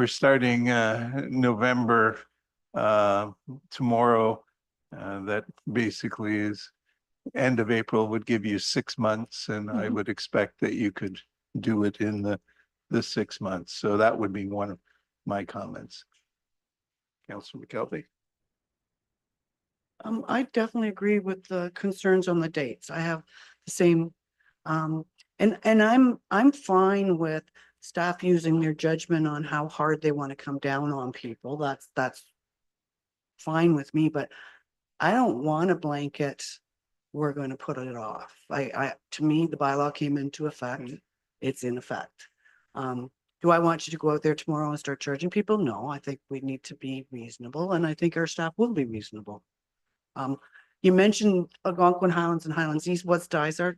starting November tomorrow. That basically is end of April would give you 6 months, and I would expect that you could do it in the 6 months. So that would be one of my comments. Councilor McKelvey? I definitely agree with the concerns on the dates. I have the same, and I'm fine with staff using their judgment on how hard they want to come down on people. That's fine with me, but I don't want a blanket. We're going to put it off. To me, the bylaw came into effect. It's in effect. Do I want you to go out there tomorrow and start charging people? No, I think we need to be reasonable, and I think our staff will be reasonable. You mentioned Algonquin Highlands and Highlands East. What's Dysart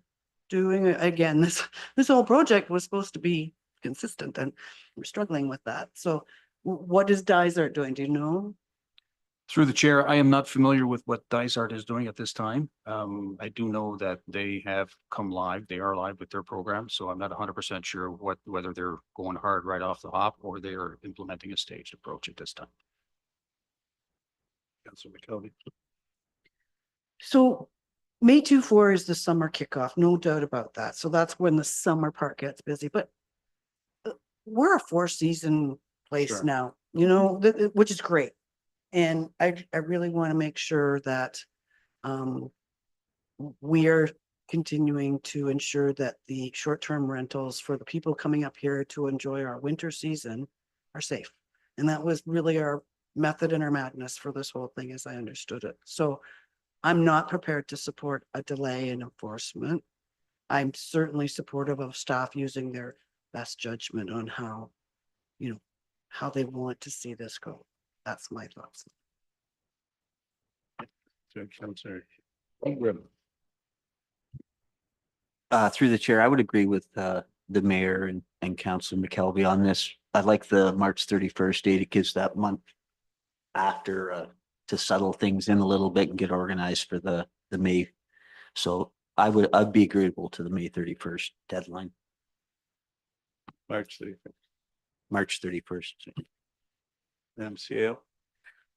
doing? Again, this whole project was supposed to be consistent, and we're struggling with that. So what is Dysart doing? Do you know? Through the chair, I am not familiar with what Dysart is doing at this time. I do know that they have come live. They are live with their program, so I'm not 100% sure whether they're going hard right off the hop or they are implementing a staged approach at this time. Councilor McKelvey? So May 24 is the summer kickoff, no doubt about that. So that's when the summer part gets busy, but we're a 4-season place Sure. now, which is great. And I really want to make sure that we are continuing to ensure that the short-term rentals for the people coming up here to enjoy our winter season are safe. And that was really our method and our madness for this whole thing, as I understood it. So I'm not prepared to support a delay in enforcement. I'm certainly supportive of staff using their best judgment on how they want to see this go. That's my thoughts. Councilor Through the chair, I would agree with the mayor and Councilor McKelvey on this. I like the March 31st date. It gives that month after to settle things in a little bit and get organized for the May. So I'd be agreeable to the May 31st deadline. March 31st. March 31st. MCL?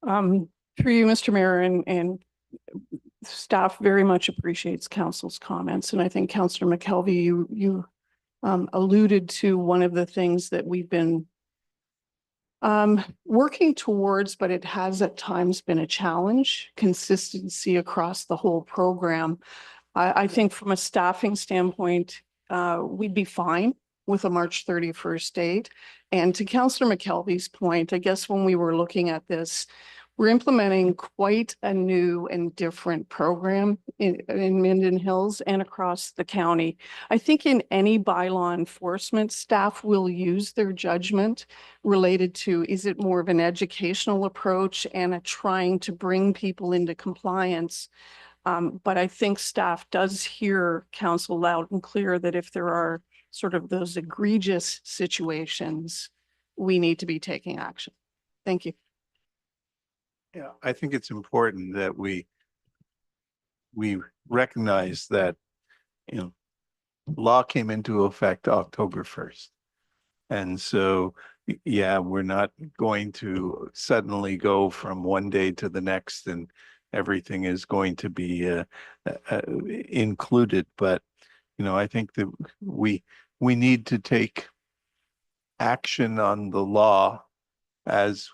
Through you, Mr. Mayor, and staff very much appreciates council's comments. And I think Councillor McKelvey, you alluded to one of the things that we've been working towards, but it has at times been a challenge, consistency across the whole program. I think from a staffing standpoint, we'd be fine with a March 31st date. And to Councillor McKelvey's point, I guess when we were looking at this, we're implementing quite a new and different program in Minden Hills and across the county. I think in any bylaw enforcement, staff will use their judgment related to, is it more of an educational approach and a trying to bring people into compliance? But I think staff does hear council loud and clear that if there are sort of those egregious situations, we need to be taking action. Thank you. Yeah, I think it's important that we recognize that, law came into effect October 1st. And so, yeah, we're not going to suddenly go from one day to the next and everything is going to be included. But, I think that we need to take action on the law as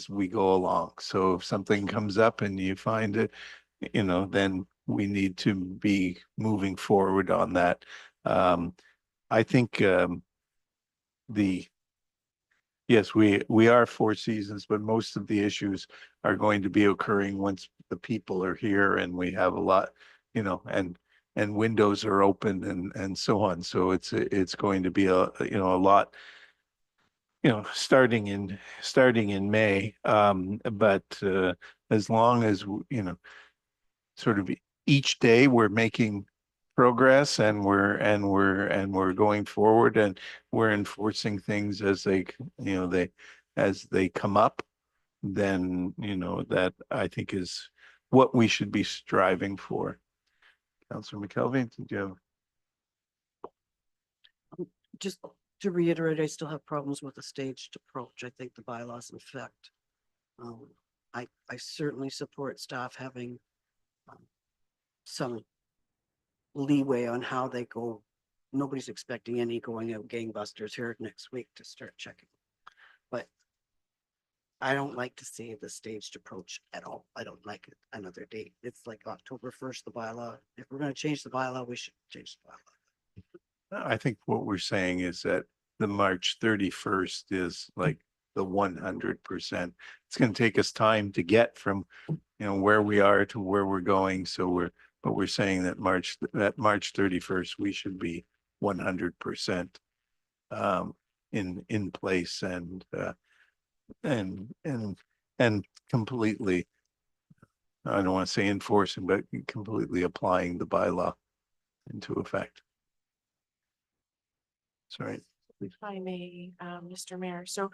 we go along. So if something comes up and you find it, then we need to be moving forward on that. I think yes, we are Four Seasons, but most of the issues are going to be occurring once the people are here and we have a lot, and windows are open and so on. So it's going to be a lot, starting in May. But as long as, sort of each day we're making progress and we're going forward and we're enforcing things as they come up, then, that I think is what we should be striving for. Councillor McKelvey, did you have? Just to reiterate, I still have problems with the staged approach. I think the bylaws in effect. I certainly support staff having some leeway on how they go. Nobody's expecting any going out gangbusters here next week to start checking. But I don't like to see the staged approach at all. I don't like it another date. It's like October 1st, the bylaw. If we're going to change the bylaw, we should change the bylaw. I think what we're saying is that the March 31st is like the 100%. It's going to take us time to get from, where we are to where we're going. So we're saying that March 31st, we should be 100% in place and completely, I don't want to say enforcing, but completely applying the bylaw into effect. Sorry. If I may, Mr. Mayor, so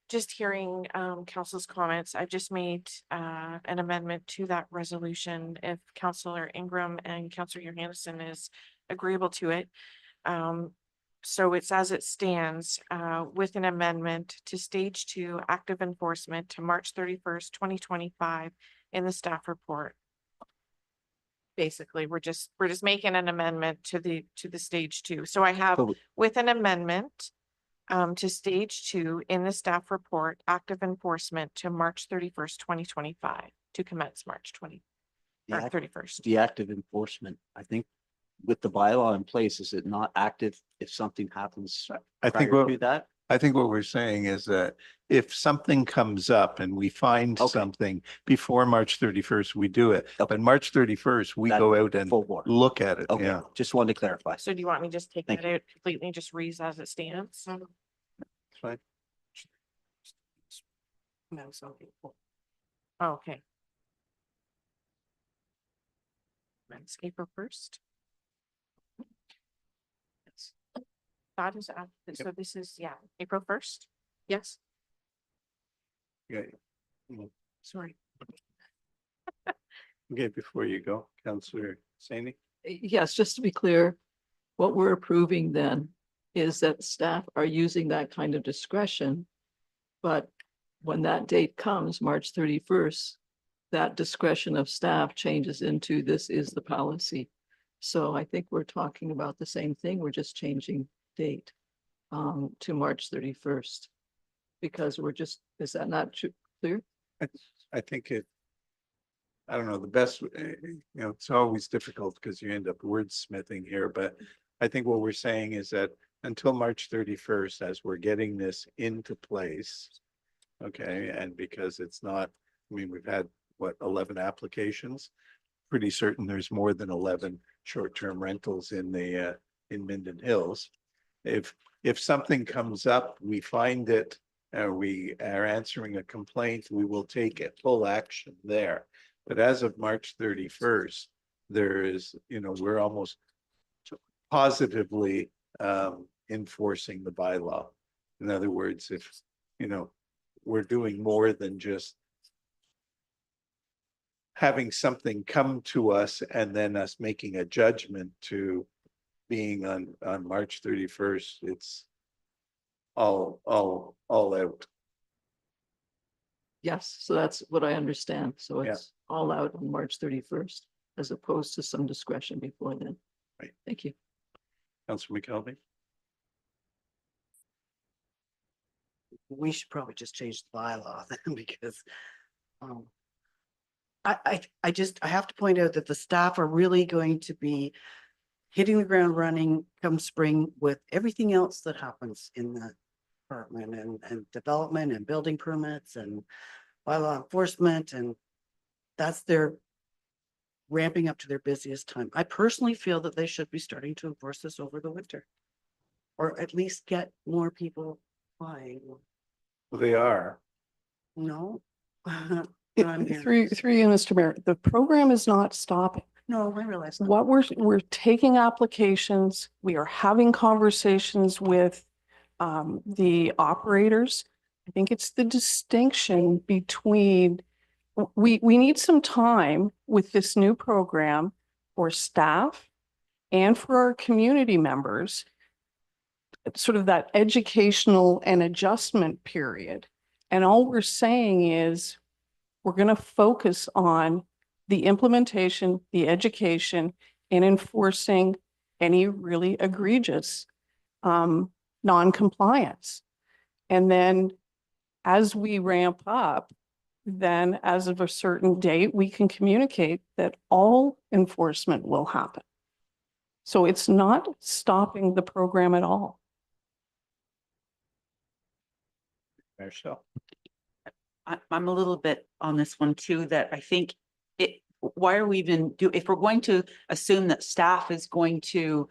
just hearing council's comments, I've just made an amendment to that resolution. If Councillor Ingram and Councillor Johansson is agreeable to it. So it's as it stands with an amendment to stage 2 active enforcement to March 31st, 2025 in the staff report. Basically, we're just making an amendment to the stage 2. So I have with an amendment to stage 2 in the staff report, active enforcement to March 31st, 2025 to commence March 31st. The active enforcement, I think with the bylaw in place, is it not active if something happens I think prior to that? I think what we're saying is that if something comes up and we find Okay. something before March 31st, we do it. Okay. But March 31st, we That go out and full board. look at it. Okay, Yeah. just wanted to clarify. So do you want me to just take Thank that out completely and just read as it stands? It's fine. No, so Oh, okay. It's April 1st. That is, so this is, April 1st. Yes, Yeah. sorry. Okay, before you go, Councillor Saini. Yes, just to be clear, what we're approving then is that staff are using that kind of discretion. But when that date comes, March 31st, that discretion of staff changes into this is the policy. So I think we're talking about the same thing. We're just changing date to March 31st. Because is that not clear? I think I don't know, the best, it's always difficult because you end up wordsmithing here, but I think what we're saying is that until March 31st, as we're getting this into place, okay, and because it's not, we've had, 11 applications? Pretty certain there's more than 11 short-term rentals in Minden Hills. If something comes up, we find it, we are answering a complaint, we will take full action there. But as of March 31st, there is, we're almost positively enforcing the bylaw. In other words, if, we're doing more than just having something come to us and then us making a judgment to being on March 31st, it's all out. Yes, so that's what I understand. So Yeah. it's all out on March 31st, as opposed to some discretion before then. Right. Thank you. Councillor McKelvey? We should probably just change the bylaw then because I have to point out that the staff are really going to be hitting the ground running come spring with everything else that happens in the department and development and building permits and bylaw enforcement, and that's their ramping up to their busiest time. I personally feel that they should be starting to enforce this over the winter. Or at least get more people applying. They are. No. But I'm hearing- Through you, Mr. Mayor, the program is not stopping. No, I realize that. What we're taking applications, we are having conversations with the operators. I think it's the distinction between, we need some time with this new program for staff and for our community members, sort of that educational and adjustment period. And all we're saying is we're going to focus on the implementation, the education, and enforcing any really egregious non-compliance. And then as we ramp up, then as of a certain date, we can communicate that all enforcement will happen. So it's not stopping the program at all. Michelle? I'm a little bit on this one too, that I think why are we even if we're going to assume that staff is going to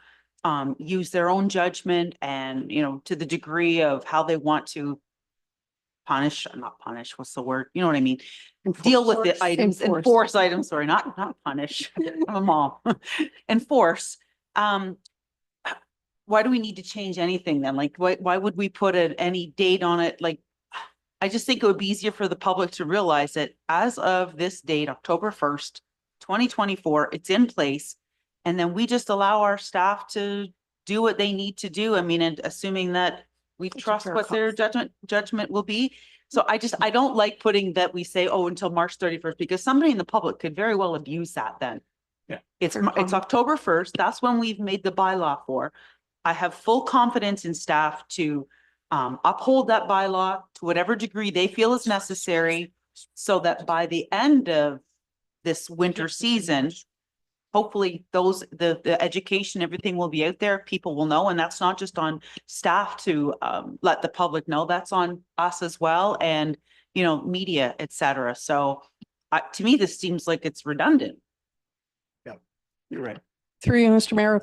use their own judgment and, to the degree of how they want to not punish, what's the word? You know what I mean? Deal with the items, enforce items, sorry, not punish. I'm a mom. Enforce. Why do we need to change anything then? Like, why would we put any date on it? Like, I just think it would be easier for the public to realize that as of this date, October 1st, 2024, it's in place. And then we just allow our staff to do what they need to do. I mean, and assuming that we trust what their judgment will be. So I don't like putting that we say, oh, until March 31st, because somebody in the public could very well abuse that then. Yeah. It's October 1st. That's when we've made the bylaw for. I have full confidence in staff to uphold that bylaw to whatever degree they feel is necessary, so that by the end of this winter season, hopefully the education, everything will be out there. People will know, and that's not just on staff to let the public know, that's on us as well, and, media, et cetera. So to me, this seems like it's redundant. Yeah, you're right. Through you, Mr. Mayor,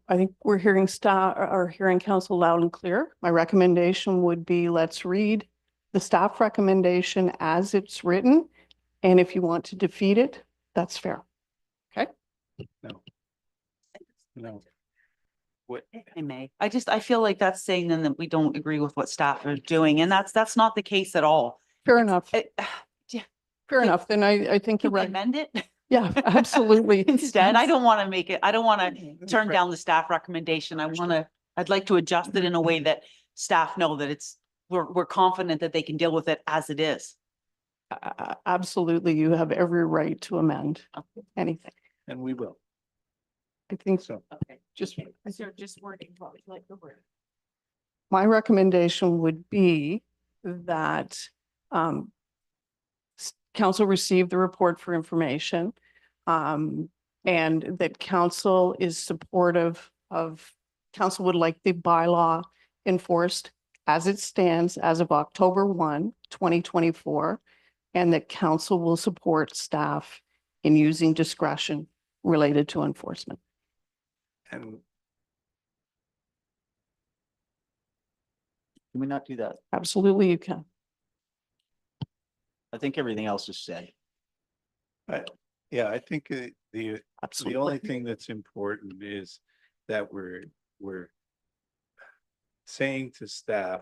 I think we're hearing council loud and clear. My recommendation would be, let's read the staff recommendation as it's written. And if you want to defeat it, that's fair. Okay? No. What? I may. I feel like that's saying then that we don't agree with what staff are doing, and that's not the case at all. Fair enough. Yeah. Fair enough. Then I think Can the we amend it? yeah, absolutely. Instead, I don't want to make it, I don't want to turn down the staff recommendation. I'd like to adjust it in a way that staff know that we're confident that they can deal with it as it is. Absolutely. You have every right to amend anything. And we will. I think So Okay. just Just wording, what would you like the word? my recommendation would be that council receive the report for information, and that council is supportive of, council would like the bylaw enforced as it stands as of October 1, 2024, and that council will support staff in using discretion related to enforcement. and Can we not do that? Absolutely, you can. I think everything else is said. yeah, I think the Absolutely. only thing that's important is that we're saying to staff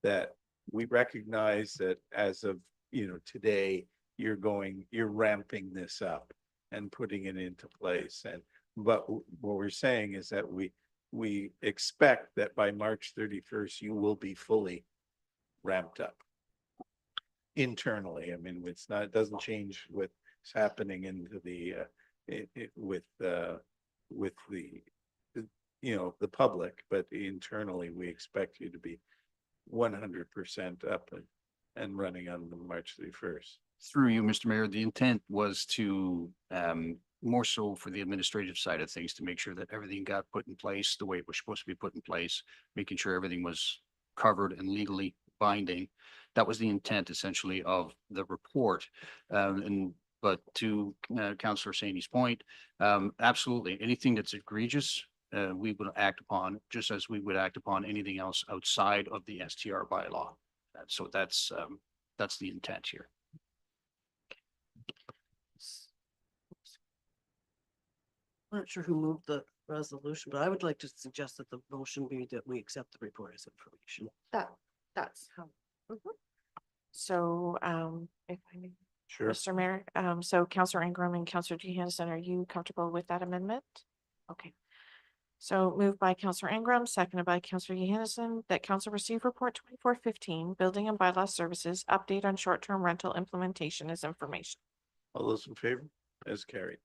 that we recognize that as of, today, you're ramping this up and putting it into place. But what we're saying is that we we expect that by March 31st, you will be fully ramped up internally. I mean, it's not, it doesn't change what's happening into the, with the, you know, the public, but internally, we expect you to be 100% up and running on the March 31st. Through you, Mr. Mayor, the intent was to, more so for the administrative side of things, to make sure that everything got put in place the way it was supposed to be put in place, making sure everything was covered and legally binding. That was the intent essentially of the report. But to Councillor Saney's point, absolutely, anything that's egregious, we would act upon, just as we would act upon anything else outside of the STR bylaw. So that's the intent here. I'm not sure who moved the resolution, but I would like to suggest that the motion be that we accept the report as information. That's how. So, if I may, Sure. Mr. Mayor, so Counselor Ingram and Counselor Johansson, are you comfortable with that amendment? Okay. So moved by Counselor Ingram, seconded by Counselor Johansson, that council receive report 2415, building and bylaw services, update on short-term rental implementation as information. All those in favor? As carried.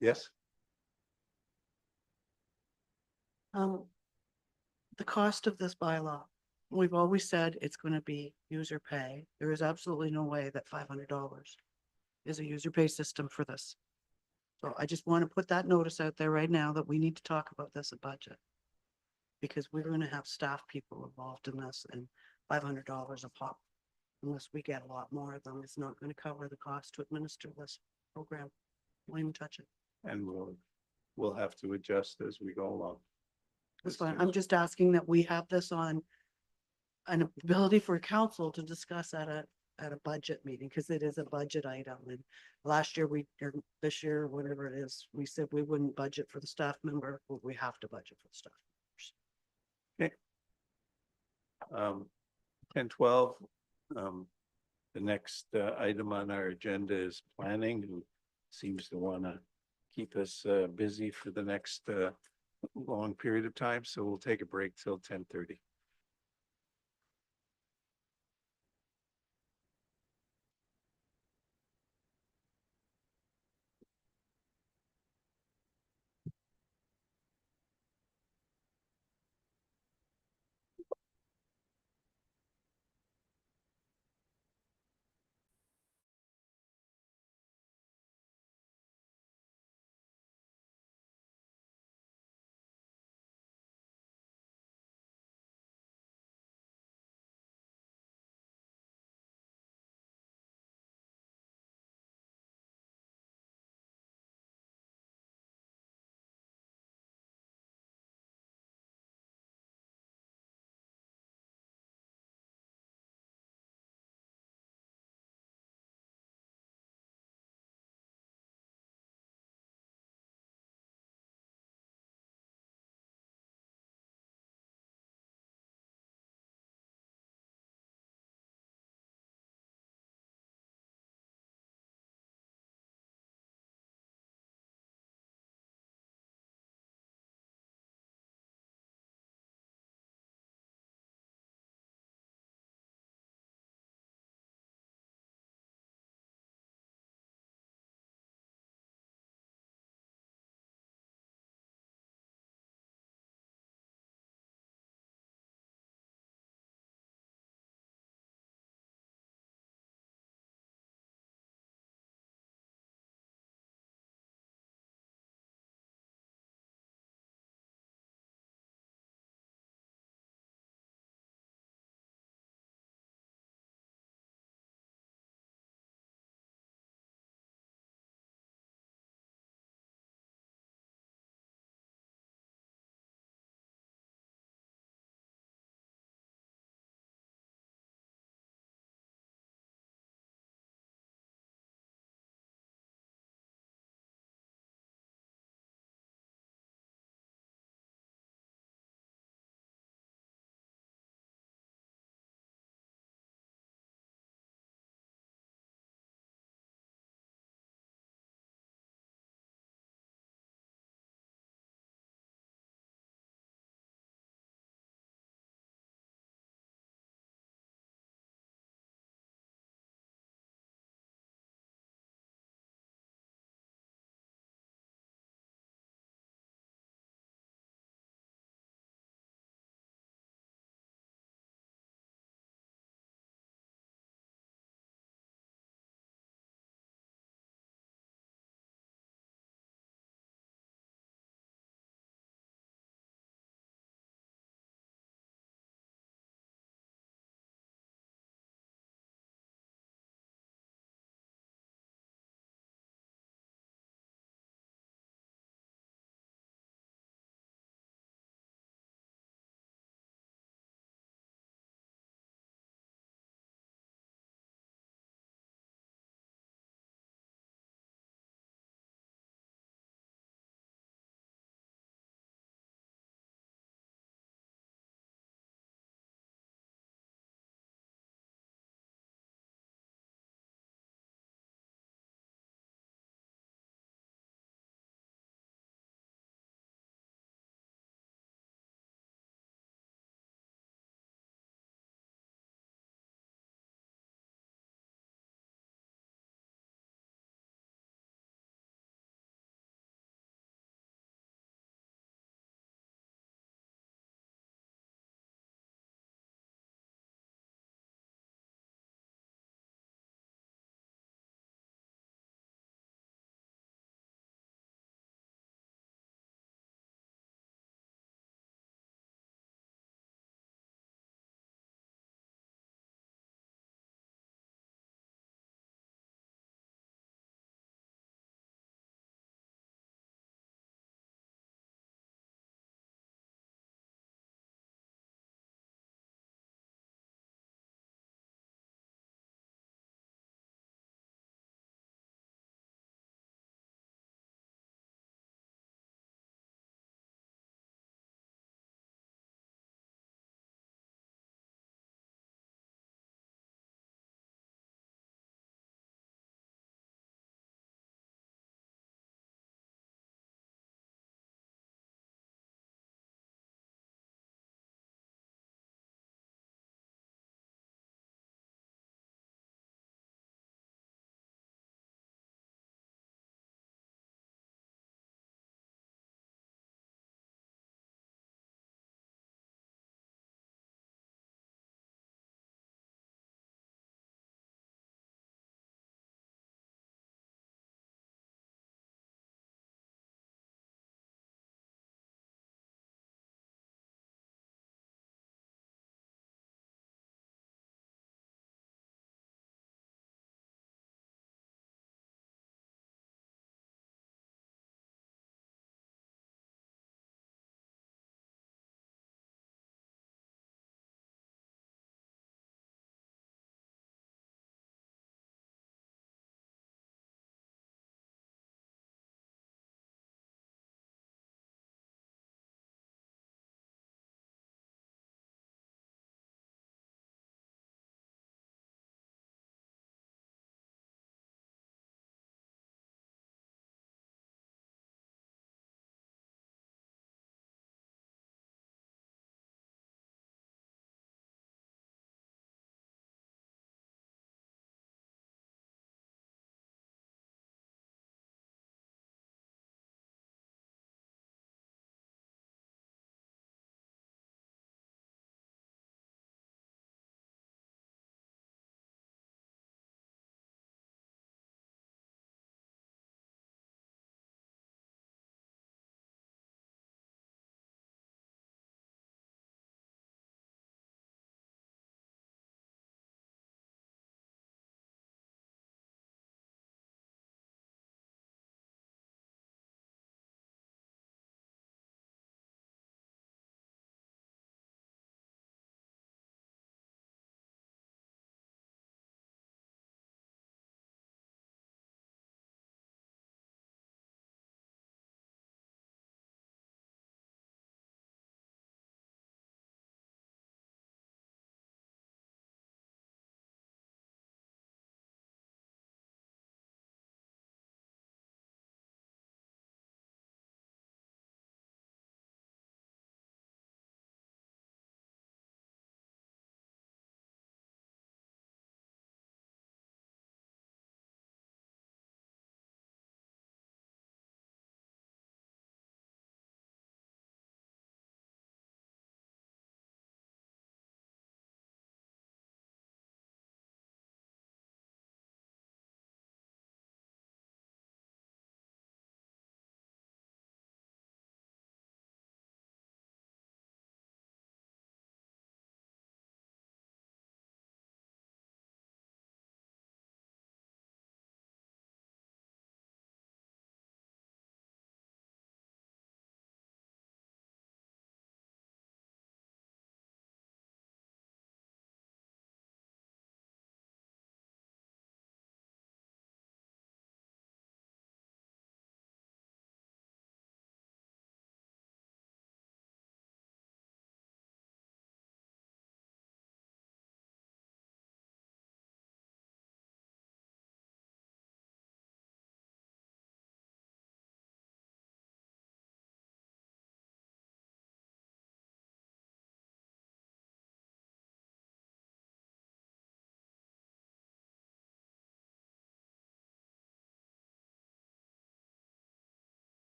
Yes? The cost of this bylaw, we've always said it's going to be user pay. There is absolutely no way that $500 is a user pay system for this. So I just want to put that notice out there right now that we need to talk about this at budget. Because we're going to have staff people involved in this, and $500 a pop, unless we get a lot more of them, it's not going to cover the cost to administer this program. Won't even touch it. And we'll have to adjust as we go along. That's fine. I'm just asking that we have this on an ability for council to discuss at a budget meeting, because it is a budget item. And last year or this year, whatever it is, we said we wouldn't budget for the staff member, but we have to budget for the staff. 10-12, the next item on our agenda is planning, who seems to want to keep us busy for the next long period of time. So we'll take a break till 10:30.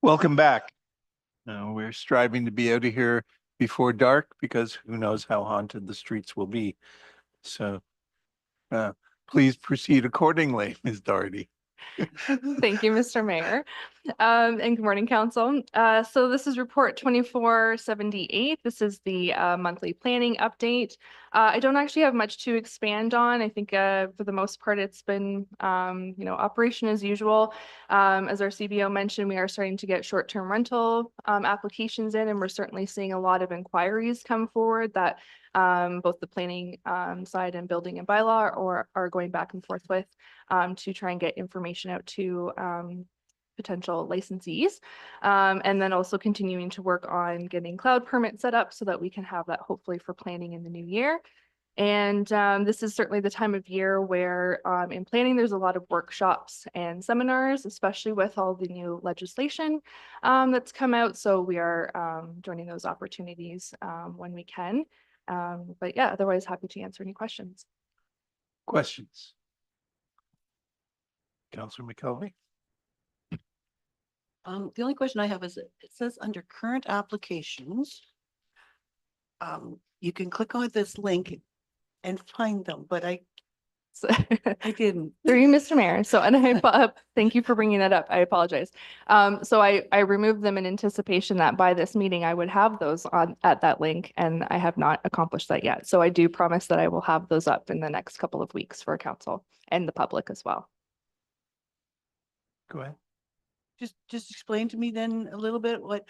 Welcome back. We're striving to be out of here before dark because who knows how haunted the streets will be. So please proceed accordingly, Ms. Doherty. Thank you, Mr. Mayor. And good morning, council. So this is report 2478. This is the monthly planning update. I don't actually have much to expand on. I think for the most part, it's been, operation as usual. As our CBO mentioned, we are starting to get short-term rental applications in, and we're certainly seeing a lot of inquiries come forward that both the planning side and building and bylaw are going back and forth with to try and get information out to potential licensees. And then also continuing to work on getting cloud permits set up so that we can have that hopefully for planning in the new year. And this is certainly the time of year where in planning, there's a lot of workshops and seminars, especially with all the new legislation that's come out. So we are joining those opportunities when we can. But yeah, otherwise happy to answer any questions. Questions? Councillor McKelvey? The only question I have is, it says under current applications, you can click on this link and find them, but I didn't. Through you, Mr. Mayor. So, and thank you for bringing that up. I apologize. So I removed them in anticipation that by this meeting, I would have those at that link, and I have not accomplished that yet. So I do promise that I will have those up in the next couple of weeks for council and the public as well. Go ahead. Just explain to me then a little bit what,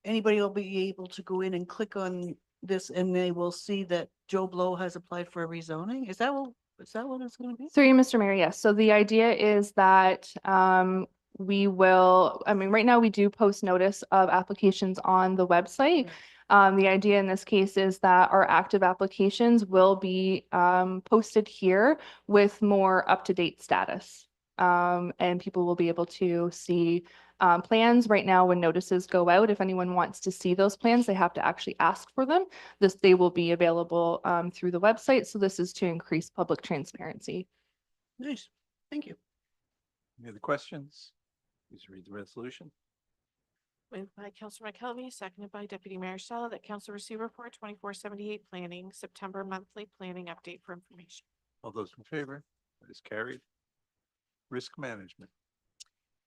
anybody will be able to go in and click on this and they will see that Joe Blow has applied for a rezoning? Is that what it's going to be? Through you, Mr. Mayor, yes. So the idea is that we will, right now we do post notice of applications on the website. The idea in this case is that our active applications will be posted here with more up-to-date status. And people will be able to see plans. Right now, when notices go out, if anyone wants to see those plans, they have to actually ask for them. They will be available through the website. So this is to increase public transparency. Nice, thank you. Any other questions? Please read the resolution. Moved by Councillor McKelvey, seconded by Deputy Mayor Stella, that council receive report 2478 planning, September monthly planning update for information. All those in favor? That is carried. Risk management.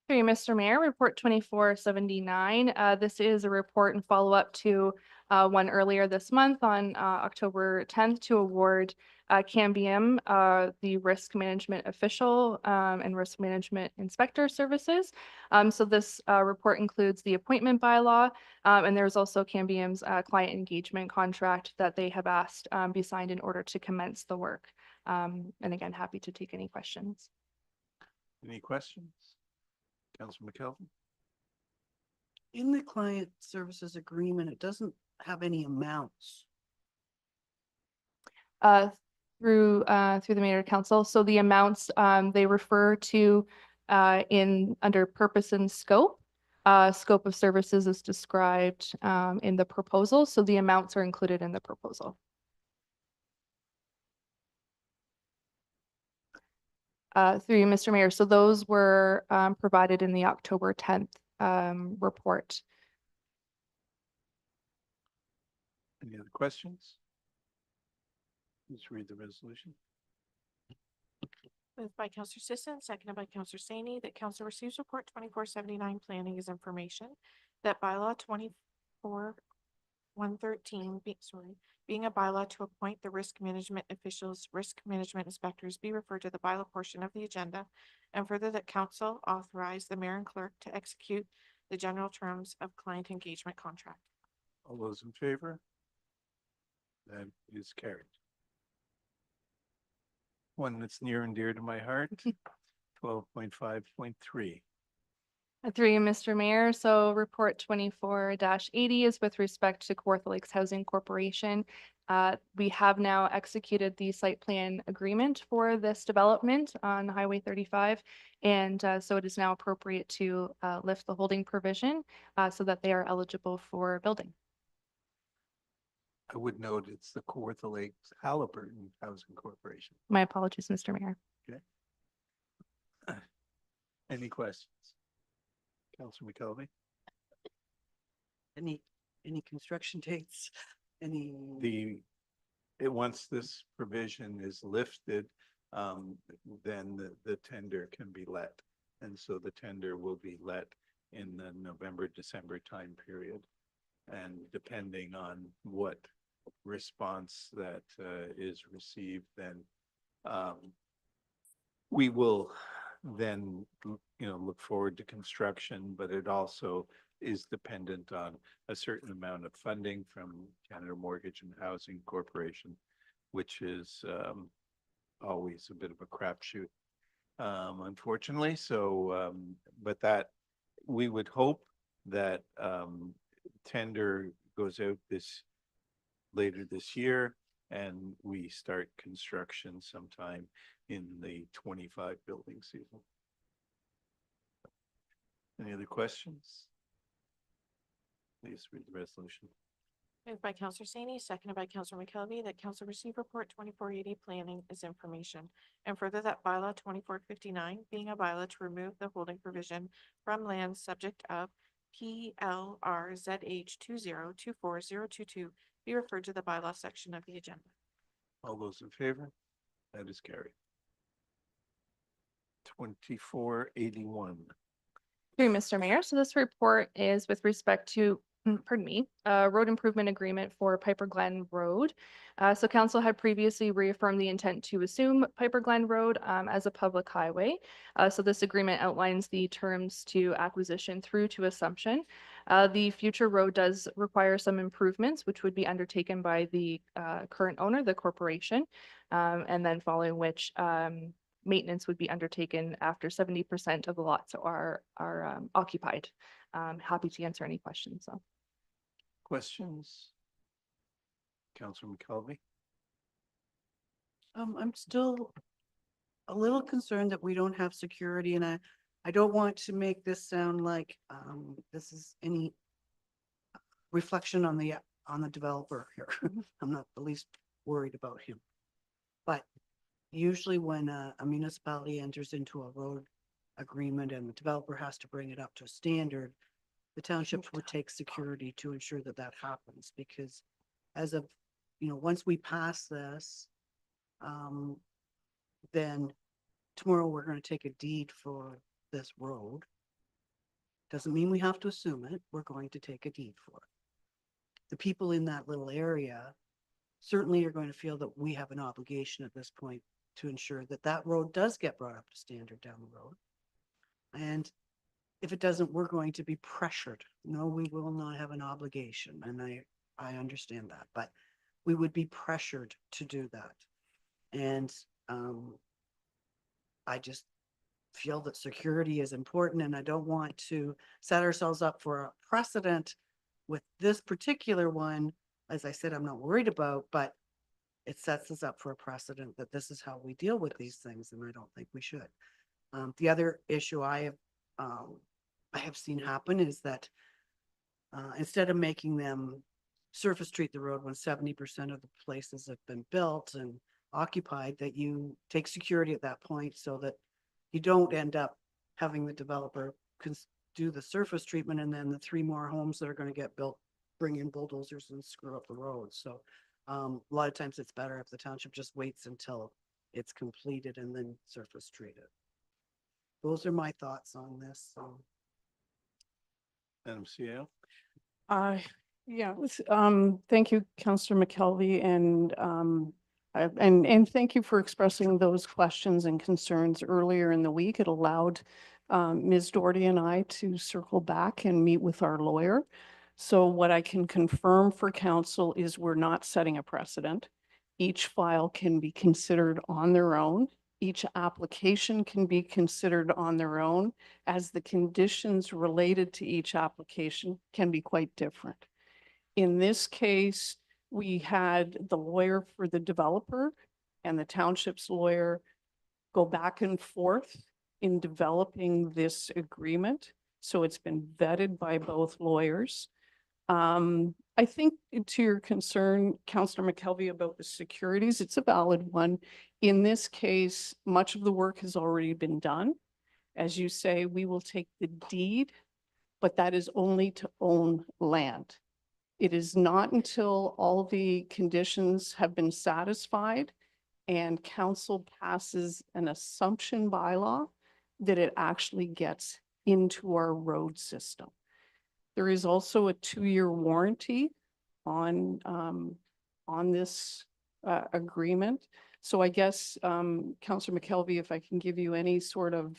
Through you, Mr. Mayor, report 2479. This is a report and follow-up to one earlier this month on October 10th to award Cambium the risk management official and risk management inspector services. So this report includes the appointment bylaw, and there's also Cambium's client engagement contract that they have asked be signed in order to commence the work. And again, happy to take any questions. Any questions? Councillor McKelvey? In the client services agreement, it doesn't have any amounts. Through the mayor council. So the amounts they refer to under purpose and scope. Scope of services is described in the proposal. So the amounts are included in the proposal. Through you, Mr. Mayor. So those were provided in the October 10th report. Any other questions? Please read the resolution. Moved by Councillor Sisson, seconded by Councillor Saini, that council receives report 2479 planning as information that bylaw 24113 being a bylaw to appoint the risk management officials, risk management inspectors be referred to the bylaw portion of the agenda, and further that council authorize the mayor and clerk to execute the general terms of client engagement contract. All those in favor? That is carried. One that's near and dear to my heart, 12.5.3. Through you, Mr. Mayor. So report 24-80 is with respect to Kawartha Lakes Housing Corporation. We have now executed the site plan agreement for this development on Highway 35. And so it is now appropriate to lift the holding provision so that they are eligible for building. I would note it's the Kawartha Lakes Halliburton Housing Corporation. My apologies, Mr. Mayor. Any questions? Councilor McKelvey? Any construction dates, any? Once this provision is lifted, then the tender can be let. And so the tender will be let in the November, December time period. And depending on what response that is received, then we will then, look forward to construction, but it also is dependent on a certain amount of funding from Canada Mortgage and Housing Corporation, which is always a bit of a crapshoot, unfortunately. So, but that we would hope that tender goes out later this year, and we start construction sometime in the 25 building season. Any other questions? Please read the resolution. Moved by Counselor Saney, seconded by Counselor McKelvey, that council receive report 2480 planning as information. And further that bylaw 2459 being a bylaw to remove the holding provision from lands subject of PLRZH 2024022 be referred to the bylaw section of the agenda. All those in favor? That is carried. 2481. Through Mr. Mayor, so this report is with respect to, pardon me, road improvement agreement for Piper Glen Road. So council had previously reaffirmed the intent to assume Piper Glen Road as a public highway. So this agreement outlines the terms to acquisition through to assumption. The future road does require some improvements, which would be undertaken by the current owner, the corporation, and then following which maintenance would be undertaken after 70% of the lots are occupied. Happy to answer any questions. So. Questions? Councilor McKelvey? I'm still a little concerned that we don't have security, and I don't want to make this sound like this is any reflection on the developer here. I'm not the least worried about him. But usually when a municipality enters into a road agreement and the developer has to bring it up to a standard, the townships would take security to ensure that that happens, because as of, once we pass this, then tomorrow we're going to take a deed for this road. Doesn't mean we have to assume it. We're going to take a deed for it. The people in that little area certainly are going to feel that we have an obligation at this point to ensure that that road does get brought up to standard down the road. And if it doesn't, we're going to be pressured. No, we will not have an obligation. And I understand that, but we would be pressured to do that. And I just feel that security is important, and I don't want to set ourselves up for a precedent with this particular one. As I said, I'm not worried about, but it sets us up for a precedent that this is how we deal with these things, and I don't think we should. The other issue I have seen happen is that instead of making them surface treat the road when 70% of the places have been built and occupied, that you take security at that point so that you don't end up having the developer do the surface treatment and then the 3 more homes that are going to get built bring in bulldozers and screw up the road. So a lot of times it's better if the township just waits until it's completed and then surface treat it. Those are my thoughts on this. Madam CEO? Thank you, Councillor McKelvey, and thank you for expressing those questions and concerns earlier in the week. It allowed Ms. Doherty and I to circle back and meet with our lawyer. So what I can confirm for council is we're not setting a precedent. Each file can be considered on their own. Each application can be considered on their own, as the conditions related to each application can be quite different. In this case, we had the lawyer for the developer and the township's lawyer go back and forth in developing this agreement. So it's been vetted by both lawyers. I think to your concern, Councillor McKelvey, about the securities, it's a valid one. In this case, much of the work has already been done. As you say, we will take the deed but that is only to own land. It is not until all the conditions have been satisfied and council passes an assumption bylaw that it actually gets into our road system. There is also a 2-year warranty on this agreement. So I guess, Councillor McKelvey, if I can give you any sort of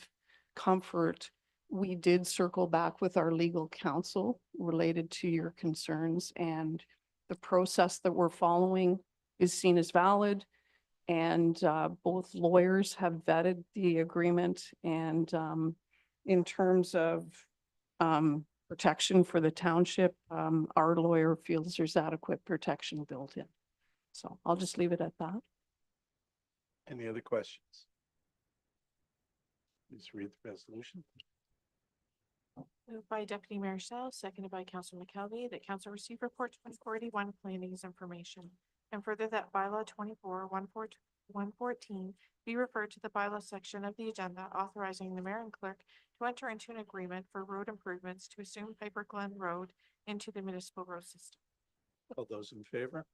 comfort, we did circle back with our legal counsel related to your concerns, and the process that we're following is seen as valid. And both lawyers have vetted the agreement, and in terms of protection for the township, our lawyer feels there's adequate protection built in. So I'll just leave it at that. Any other questions? Please read the resolution. Moved by Deputy Mayor Sell, seconded by Councillor McKelvey, that council receive report 2481 planning's information. And further that bylaw 24-114 be referred to the bylaw section of the agenda authorizing the mayor and clerk to enter into an agreement for road improvements to assume Piper Glen Road into the municipal road system. All those in favor?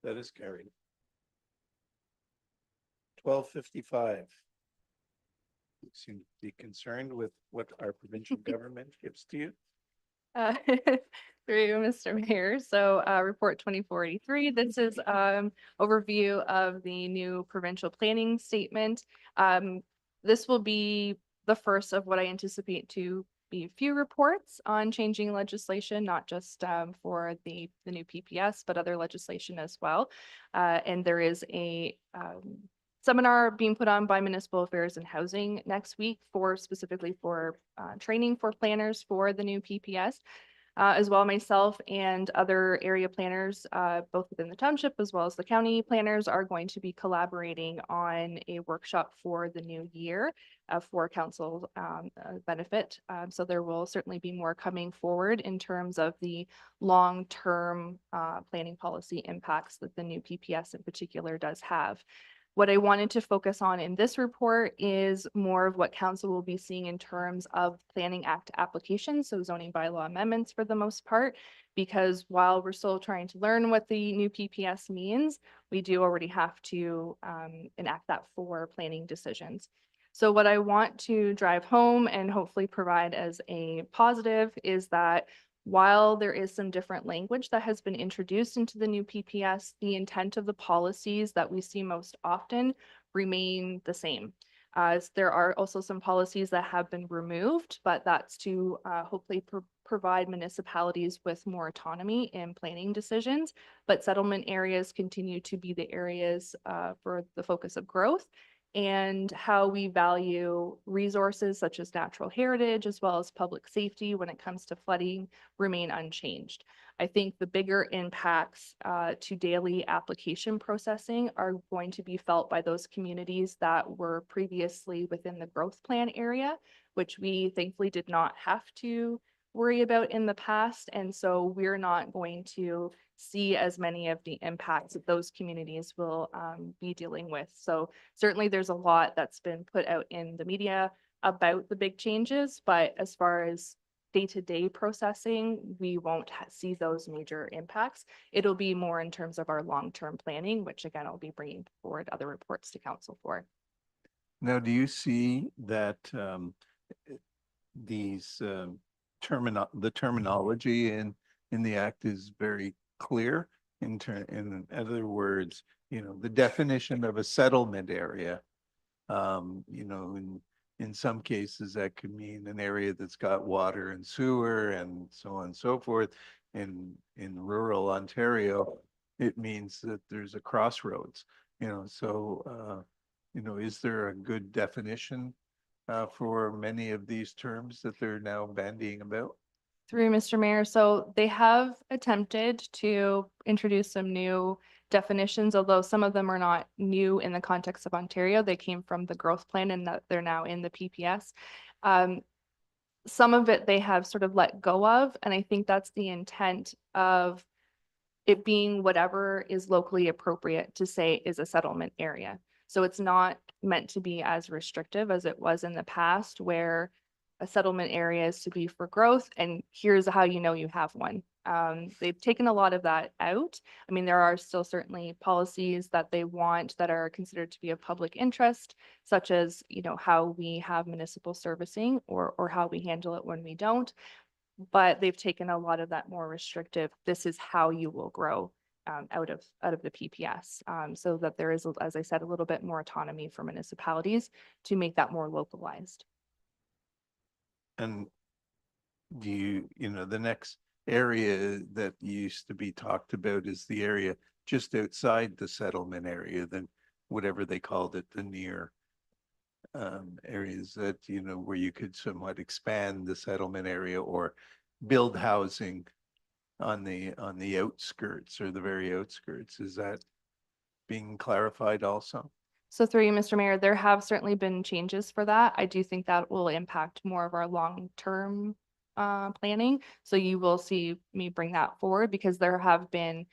That is carried. 1255. You seem to be concerned with what our provincial government gives to you. Through you, Mr. Mayor. So report 2483, this is overview of the new provincial planning statement. This will be the first of what I anticipate to be a few reports on changing legislation, not just for the new PPS, but other legislation as well. And there is a seminar being put on by Municipal Affairs and Housing next week specifically for training for planners for the new PPS. As well, myself and other area planners, both within the township as well as the county planners, are going to be collaborating on a workshop for the new year for council benefit. So there will certainly be more coming forward in terms of the long-term planning policy impacts that the new PPS in particular does have. What I wanted to focus on in this report is more of what council will be seeing in terms of Planning Act applications, so zoning bylaw amendments for the most part, because while we're still trying to learn what the new PPS means, we do already have to enact that for planning decisions. So what I want to drive home and hopefully provide as a positive is that while there is some different language that has been introduced into the new PPS, the intent of the policies that we see most often remain the same. There are also some policies that have been removed, but that's to hopefully provide municipalities with more autonomy in planning decisions. But settlement areas continue to be the areas for the focus of growth, and how we value resources such as natural heritage as well as public safety when it comes to flooding remain unchanged. I think the bigger impacts to daily application processing are going to be felt by those communities that were previously within the growth plan area, which we thankfully did not have to worry about in the past. And so we're not going to see as many of the impacts that those communities will be dealing with. So certainly there's a lot that's been put out in the media about the big changes, but as far as day-to-day processing, we won't see those major impacts. It'll be more in terms of our long-term planning, which again, I'll be bringing forward other reports to council for. Now, do you see that the terminology in the act is very clear in other words, the definition of a settlement area, in some cases that could mean an area that's got water and sewer and so on and so forth. In rural Ontario, it means that there's a crossroads, so is there a good definition for many of these terms that they're now bandying about? Through Mr. Mayor, so they have attempted to introduce some new definitions, although some of them are not new in the context of Ontario. They came from the growth plan and that they're now in the PPS. Some of it they have sort of let go of, and I think that's the intent of it being whatever is locally appropriate to say is a settlement area. So it's not meant to be as restrictive as it was in the past, where settlement areas to be for growth, and here's how you know you have one. They've taken a lot of that out. I mean, there are still certainly policies that they want that are considered to be of public interest, such as, you know, how we have municipal servicing or how we handle it when we don't. But they've taken a lot of that more restrictive, this is how you will grow out of the PPS. So that there is, as I said, a little bit more autonomy for municipalities to make that more localized. And do you know, the next area that used to be talked about is the area just outside the settlement area, then whatever they called it, the near areas that, you know, where you could somewhat expand the settlement area or build housing on the outskirts or the very outskirts. Is that being clarified also? So through you, Mr. Mayor, there have certainly been changes for that. I do think that will impact more of our long-term planning. So you will see me bring that forward because there have been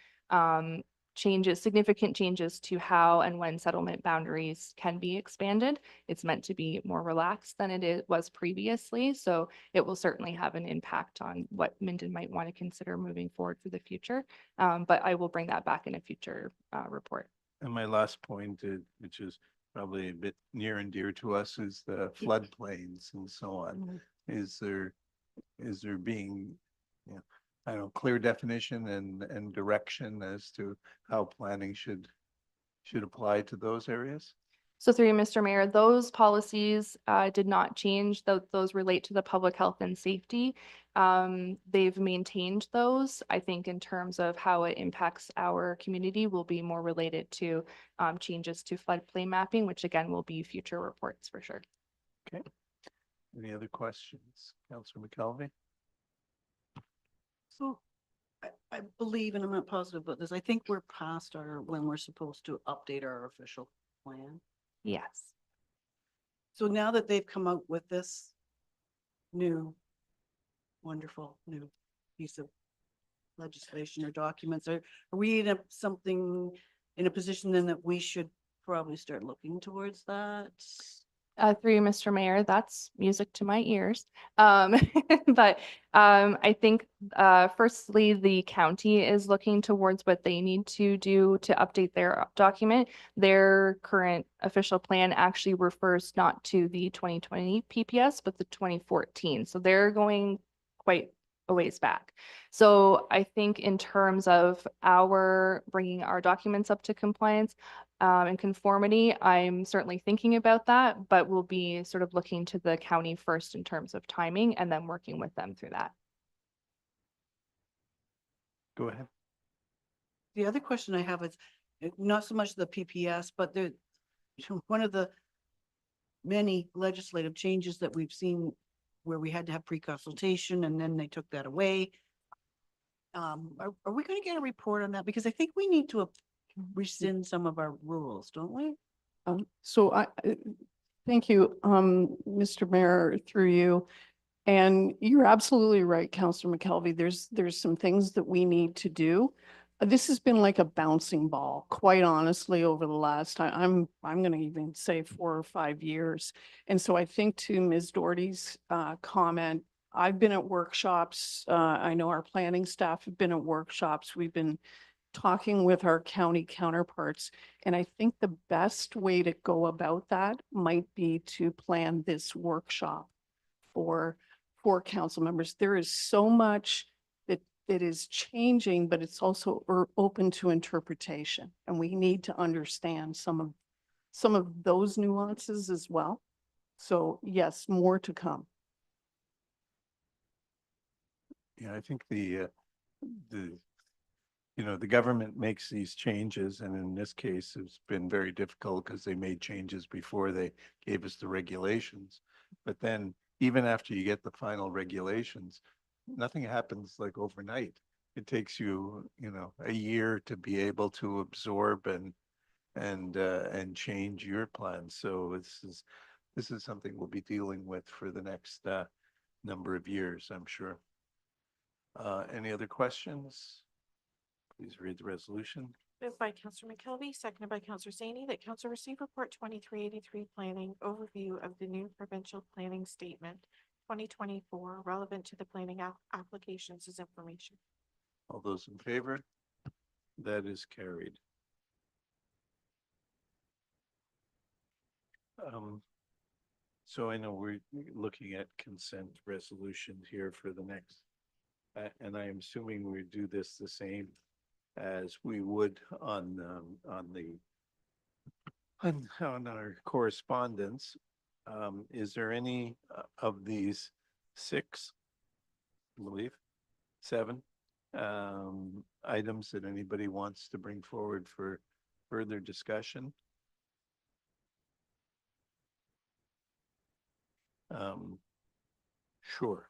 changes, significant changes to how and when settlement boundaries can be expanded. It's meant to be more relaxed than was previously. So it will certainly have an impact on what Minden might want to consider moving forward for the future. But I will bring that back in a future report. And my last point, which is probably a bit near and dear to us, is the floodplains and so on. Is there being, you know, I don't know, clear definition and direction as to how planning should apply to those areas? So through you, Mr. Mayor, those policies did not change. Those relate to the public health and safety. They've maintained those. I think in terms of how it impacts our community will be more related to changes to floodplain mapping, which again will be future reports for sure. Okay. Any other questions? Councillor McKelvey? So I believe, and I'm not positive about this, I think we're past when we're supposed to update our official plan. Yes. So now that they've come out with this wonderful new piece of legislation or documents, are we in a position then that we should probably start looking towards that? Through you, Mr. Mayor, that's music to my ears. But I think firstly, the county is looking towards what they need to do to update their document. Their current official plan actually refers not to the 2020 PPS, but the 2014. So they're going quite a ways back. So I think in terms of bringing our documents up to compliance, and conformity, I'm certainly thinking about that, but we'll be sort of looking to the county first in terms of timing and then working with them through that. Go ahead. The other question I have is not so much the PPS, but one of the many legislative changes that we've seen where we had to have pre-consultation and then they took that away. Are we going to get a report on that? Because I think we need to rescind some of our rules, don't we? Thank you, Mr. Mayor, through you. And you're absolutely right, Councillor McKelvey. There's some things that we need to do. This has been like a bouncing ball, quite honestly, over the last time. I'm going to even say 4 or 5 years. And so I think to Ms. Doherty's comment, I've been at workshops. I know our planning staff have been at workshops. We've been talking with our county counterparts. And I think the best way to go about that might be to plan this workshop for council members. There is so much that is changing, but it's also open to interpretation. And we need to understand some of those nuances as well. So yes, more to come. Yeah, I think the government makes these changes, and in this case, it's been very difficult because they made changes before they gave us the regulations. But then even after you get the final regulations, nothing happens like overnight. It takes you, a year to be able to absorb and change your plans. So this is something we'll be dealing with for the next number of years, I'm sure. Any other questions? Please read the resolution. Moved by Councillor McKelvey, seconded by Councillor Saney, that council receive report 2383 planning overview of the new provincial planning statement 2024, relevant to the planning applications as information. All those in favor? That is carried. So I know we're looking at consent resolutions here for the next, and I am assuming we do this the same as we would on our correspondence. Is there any of these six, I believe, seven, items that anybody wants to bring forward for further discussion? Sure.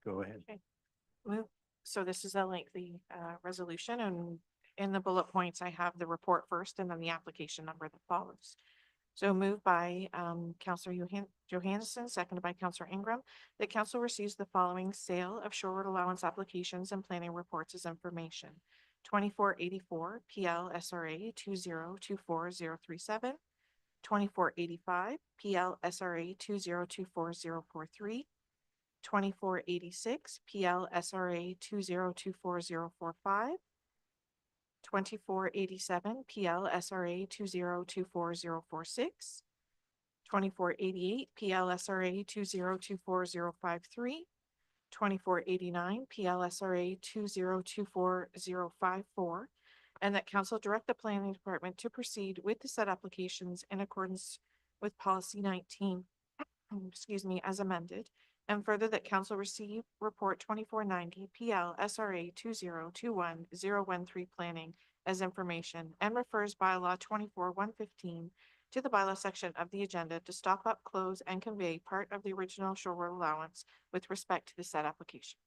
Go ahead. Well, so this is a lengthy resolution, and in the bullet points, I have the report first and then the application number that follows. So moved by Councillor Johansson, seconded by Councillor Ingram, that council receives the following sale of shore road allowance applications and planning reports as information. 2484 PL SRA 2024037, 2485 PL SRA 2024043, 2486 PL SRA 2024045, 2487 PL SRA 2024046, 2488 PL SRA 2024053, 2489 PL SRA 2024054, and that council direct the planning department to proceed with the said applications in accordance with policy 19, as amended. And further, that council receive report 2490 PL SRA 2021013 planning as information, and refers bylaw 24115 to the bylaw section of the agenda to stop up, close, and convey part of the original shore road allowance with respect to the said application.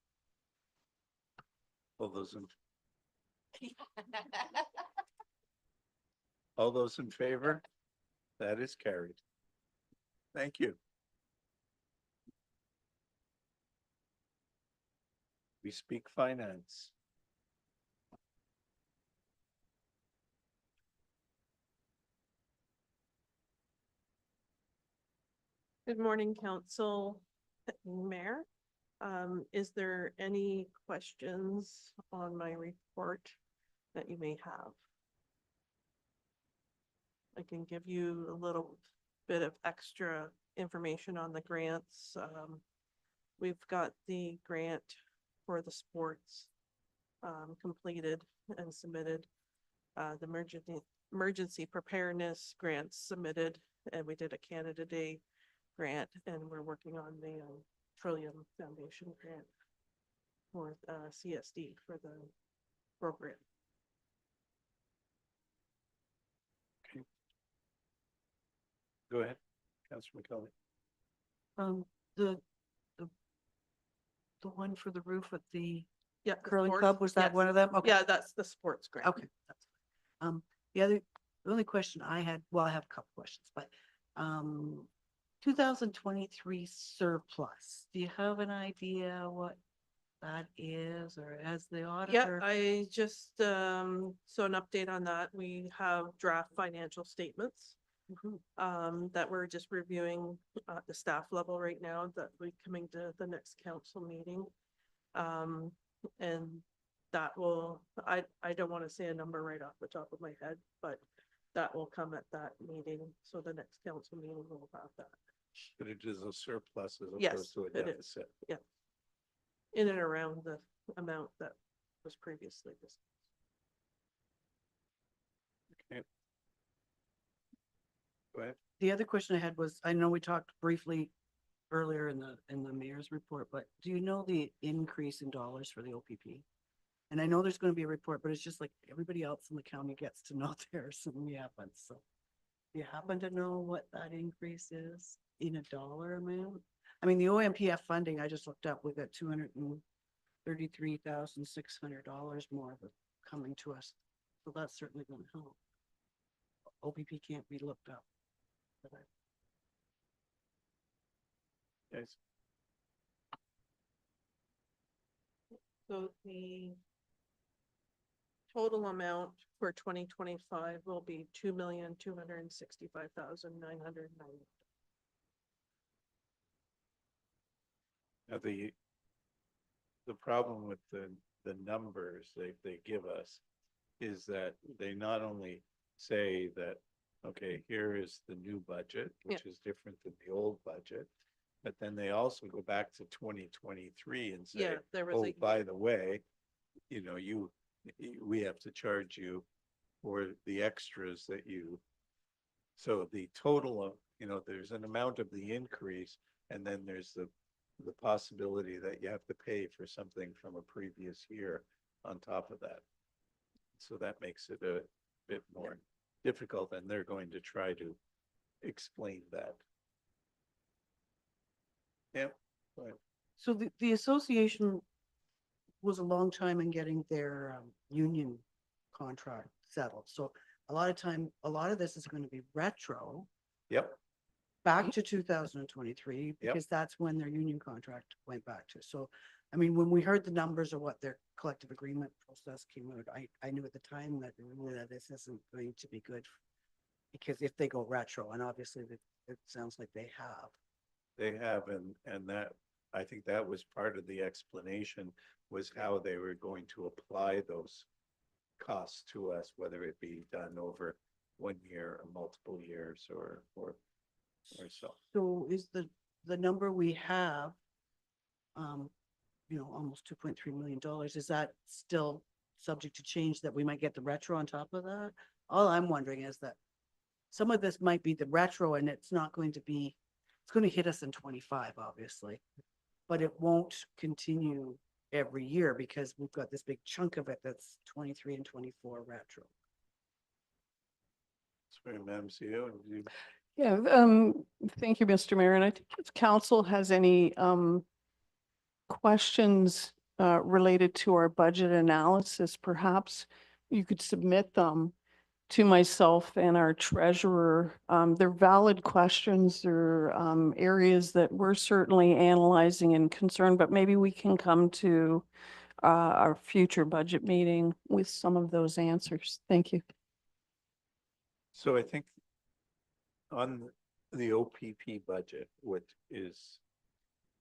All those in favor? That is carried. Thank you. We speak finance. Good morning, Council, Mayor. Is there any questions on my report that you may have? I can give you a little bit of extra information on the grants. We've got the grant for the sports completed and submitted. The emergency preparedness grants submitted, and we did a Canada Day grant, and we're working on the Trillium Foundation grant for CSD for the program. Okay. Go ahead, Councillor McCully. The one for the roof at the Yeah, curling sports, club, was that yes. one of them? Okay. Yeah, that's the sports grant. Okay. That's fine. The only question I had, well, I have a couple questions, but 2023 surplus, do you have an idea what that is, or has the Yeah, auditor? I just, so an update on that, we have draft financial statements that we're just reviewing at the staff level right now, that we coming to the next council meeting. And that will, I don't want to say a number right off the top of my head, but that will come at that meeting. So the next council meeting will have that. But it is a surplus as Yes, opposed to a it is. deficit. Yeah. In and around the amount that was previously discussed. Okay. Go ahead. The other question I had was, I know we talked briefly earlier in the mayor's report, but do you know the increase in dollars for the OPP? And I know there's going to be a report, but it's just like everybody else in the county gets to know theirs and we haven't. So do you happen to know what that increase is in a dollar amount? I mean, the OMPF funding, I just looked up, we got $233,600 more coming to us. So that's certainly going to help. OPP can't be looked up. Yes. So the total amount for 2025 will be $2,265,990. Now, the problem with the numbers they give us is that they not only say that, okay, here is the new budget, which is different than the old budget, but then they also go back to 2023 and say, Yeah, there was oh, a, by the way, we have to charge you for the extras that you. So the total of, there's an amount of the increase, and then there's the possibility that you have to pay for something from a previous year on top of that. So that makes it a bit more difficult, and they're going to try to explain that. Yeah. So the association was a long time in getting their union contract settled. So a lot of this is going to be retro Yep. back to 2023 because that's when their union contract went back to. So, I mean, when we heard the numbers of what their collective agreement process came out, I knew at the time that this isn't going to be good because if they go retro, and obviously it sounds like they have. They have, and that, I think that was part of the explanation, was how they were going to apply those costs to us, whether it be done over 1 year or multiple years or so. So is the number we have, almost $2.3 million, is that still subject to change, that we might get the retro on top of that? All I'm wondering is that some of this might be the retro and it's going to hit us in 25, obviously, but it won't continue every year because we've got this big chunk of it that's 23 and 24 retro. Sorry, Madam CEO, Yeah, thank you, Mr. Mayor. And I think if council has any questions related to our budget analysis, perhaps you could submit them to myself and our treasurer. They're valid questions. They're areas that we're certainly analyzing and concerned, but maybe we can come to our future budget meeting with some of those answers. Thank you. So I think on the OPP budget, what is,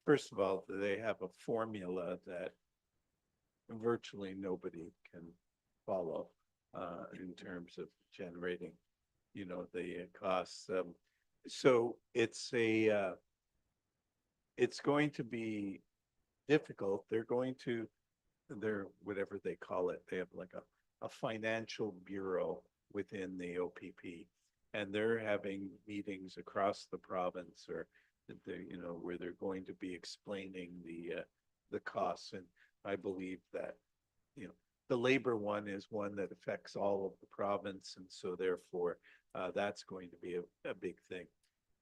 first of all, they have a formula that virtually nobody can follow in terms of generating, the costs. So it's going to be difficult. They're whatever they call it. They have like a financial bureau within the OPP, and they're having meetings across the province, or where they're going to be explaining the costs. And I believe that the labor one is one that affects all of the province, and so therefore that's going to be a big thing.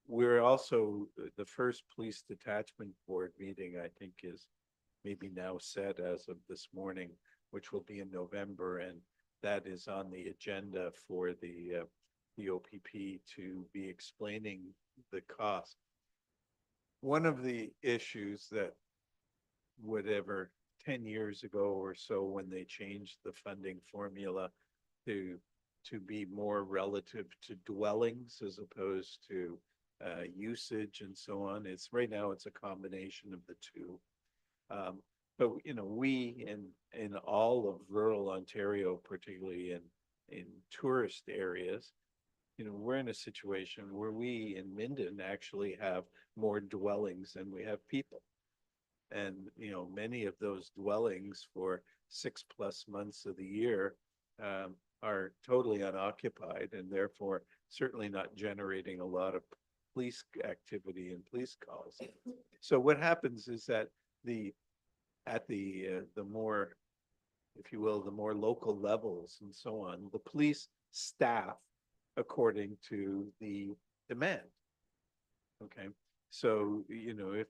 We're also, the first police detachment board meeting, I think, is maybe now set as of this morning, which will be in November, and that is on the agenda for the OPP to be explaining the cost. One of the issues that whatever 10 years ago or so, when they changed the funding formula to be more relative to dwellings as opposed to usage and so on, right now it's a combination of the two. But we in all of rural Ontario, particularly in tourist areas, we're in a situation where we in Minden actually have more dwellings than we have people. And, many of those dwellings for 6+ months of the year are totally unoccupied, and therefore certainly not generating a lot of police activity and police calls. So what happens is that at the more, if you will, the more local levels and so on, the police staff according to the demand. Okay. So, if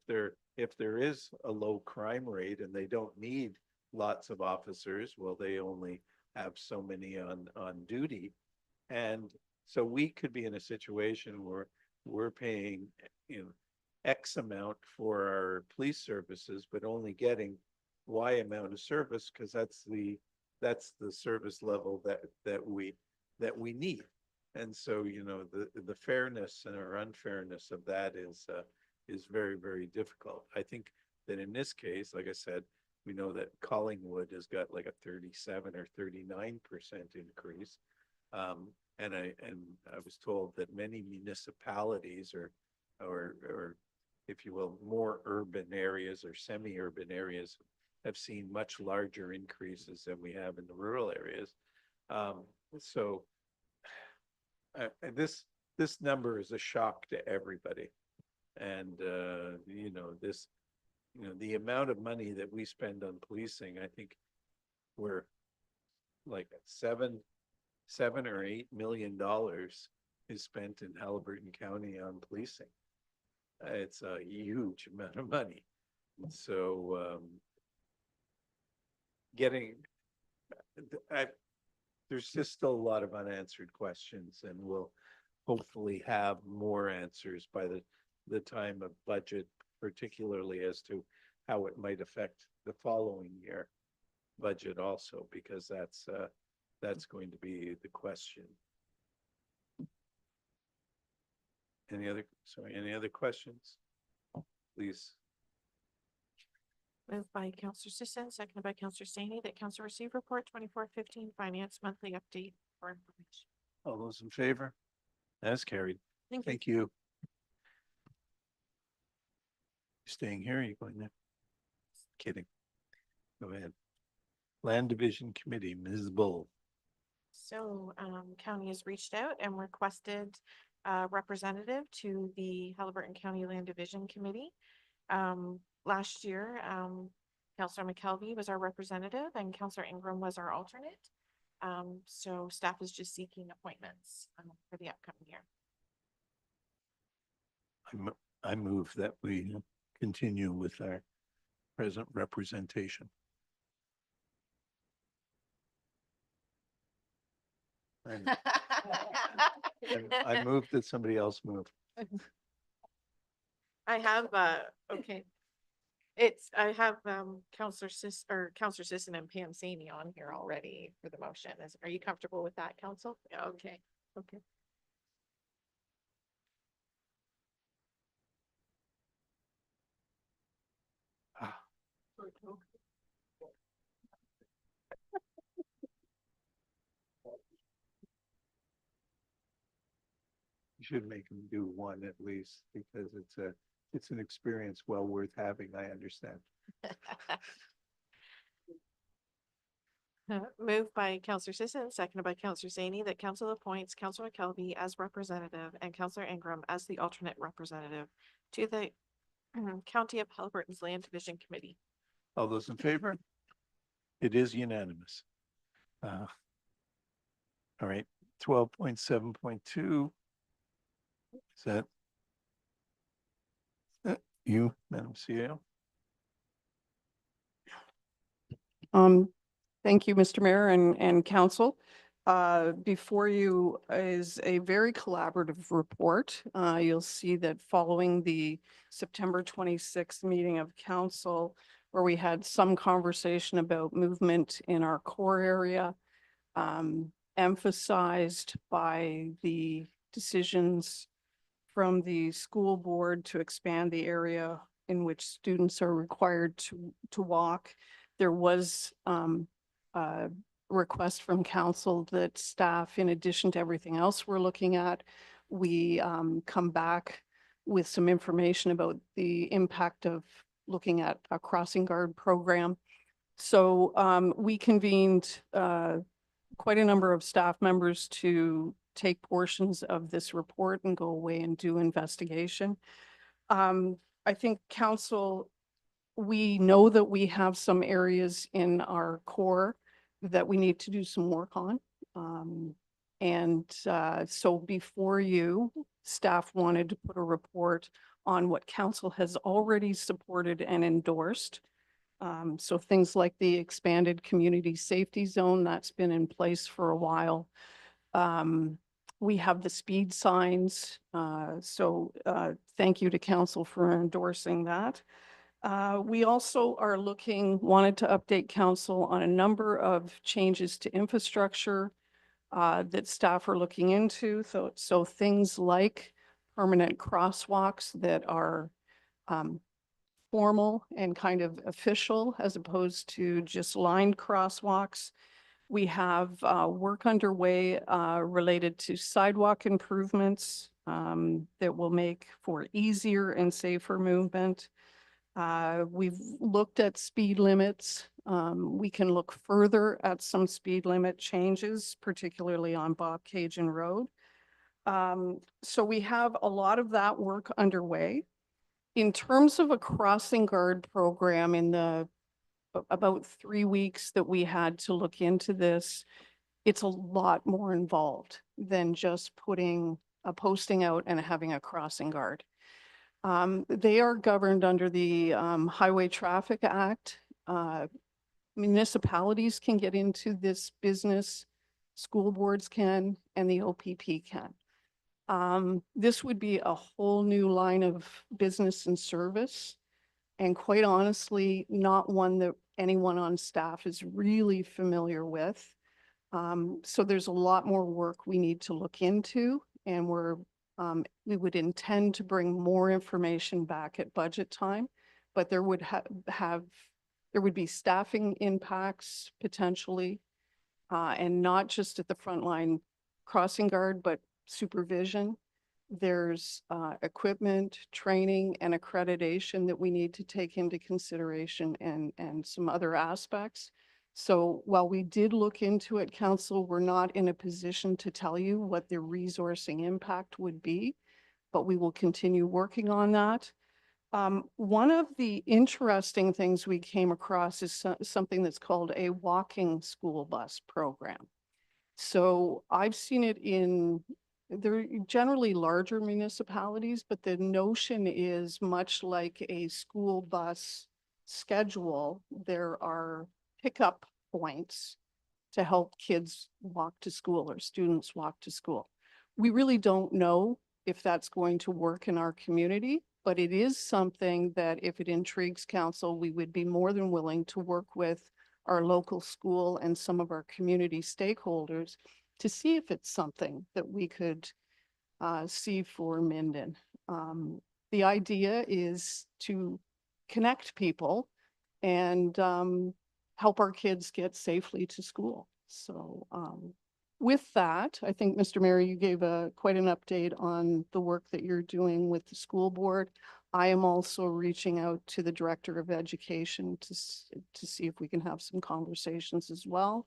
there is a low crime rate and they don't need lots of officers, well, they only have so many on duty. And so we could be in a situation where we're paying, X amount for our police services, but only getting Y amount of service because that's the service level that we need. And so, the fairness or unfairness of that is very, very difficult. I think that in this case, like I said, we know that Collingwood has got like a 37 or 39% increase. And I was told that many municipalities or if you will, more urban areas or semi-urban areas have seen much larger increases than we have in the rural areas. So this number is a shock to everybody. And, you know, the amount of money that we spend on policing, I think we're like $7 or $8 million is spent in Haliburton County on policing. It's a huge amount of money. So, there's just still a lot of unanswered questions, and we'll hopefully have more answers by the time of budget, particularly as to how it might affect the following year budget also, because that's going to be the question. Any other questions? Please. Moved by Counselor Sisson, seconded by Counselor Staney, that council receive report 2415 finance monthly update for information. All those in favor? That's carried. Thank you. Thank you. Staying here, or are you going there? Kidding. Go ahead. Land Division Committee, Ms. Bull. So, county has reached out and requested a representative to the Haliburton County Land Division Committee. Last year, Councillor McKelvey was our representative and Councillor Ingram was our alternate. So staff is just seeking appointments for the upcoming year. I move that we continue with our present representation. And I move that somebody else move. I have, okay. I have, Counselor Sisson and Pam Saney on here already for the motion. Are you comfortable with that, council? Yeah, okay, okay. You should make them do one at least, because it's an experience well worth having, I understand. Moved by Counselor Sisson, seconded by Counselor Zaney, that council appoints Counselor McKelvey as representative and Counselor Ingram as the alternate representative to the County of Haliburton's Land Division Committee. All those in favor? It is unanimous. All right, 12.7.2. Is that you, Madam CEO? Thank you, Mr. Mayor and council. Before you is a very collaborative report. You'll see that following the September 26th meeting of council, where we had some conversation about movement in our core area, emphasized by the decisions from the school board to expand the area in which students are required to walk. There was a request from council that staff, in addition to everything else we're looking at, we come back with some information about the impact of looking at a crossing guard program. So we convened quite a number of staff members to take portions of this report and go away and do investigation. I think council, we know that we have some areas in our core that we need to do some work on. So before you, staff wanted to put a report on what council has already supported and endorsed. So things like the expanded community safety zone that's been in place for a while. We have the speed signs. Thank you to council for endorsing that. We also are wanted to update council on a number of changes to infrastructure that staff are looking into. So things like permanent crosswalks that are formal and kind of official as opposed to just lined crosswalks. We have work underway related to sidewalk improvements that will make for easier and safer movement. We've looked at speed limits. We can look further at some speed limit changes, particularly on Bob Cajun Road. So we have a lot of that work underway. In terms of a crossing guard program, in the about 3 weeks that we had to look into this, it's a lot more involved than just putting a posting out and having a crossing guard. They are governed under the Highway Traffic Act. Municipalities can get into this business, school boards can, and the OPP can. This would be a whole new line of business and service, and quite honestly, not one that anyone on staff is really familiar with. So there's a lot more work we need to look into, and we would intend to bring more information back at budget time, but there would there would be staffing impacts potentially, and not just at the frontline crossing guard, but supervision. There's equipment, training, and accreditation that we need to take into consideration, and some other aspects. So while we did look into it, Council, we're not in a position to tell you what the resourcing impact would be, but we will continue working on that. One of the interesting things we came across is something that's called a walking school bus program. So I've seen it they're generally larger municipalities, but the notion is much like a school bus schedule. There are pickup points to help kids walk to school or students walk to school. We really don't know if that's going to work in our community, but it is something that if it intrigues council, we would be more than willing to work with our local school and some of our community stakeholders to see if it's something that we could see for Minden. The idea is to connect people and help our kids get safely to school. So with that, I think, Mr. Mayor, you gave quite an update on the work that you're doing with the school board. I am also reaching out to the Director of Education to see if we can have some conversations as well.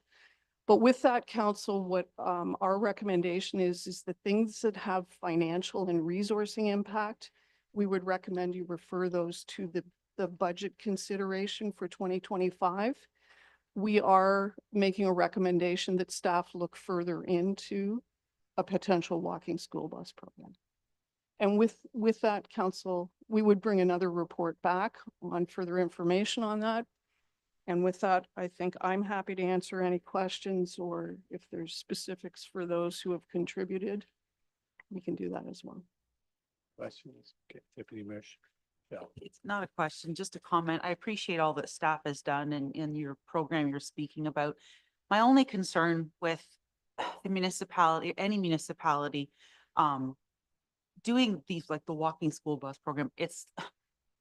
But with that, council, what our recommendation is the things that have financial and resourcing impact, we would recommend you refer those to the budget consideration for 2025. We are making a recommendation that staff look further into a potential walking school bus program. And with that, council, we would bring another report back on further information on that. And with that, I think I'm happy to answer any questions, or if there's specifics for those who have contributed, we can do that as well. Questions? Okay, Deputy Mayor. Yeah. It's not a question, just a comment. I appreciate all that staff has done in your program you're speaking about. My only concern with the municipality, any municipality, doing these like the walking school bus program,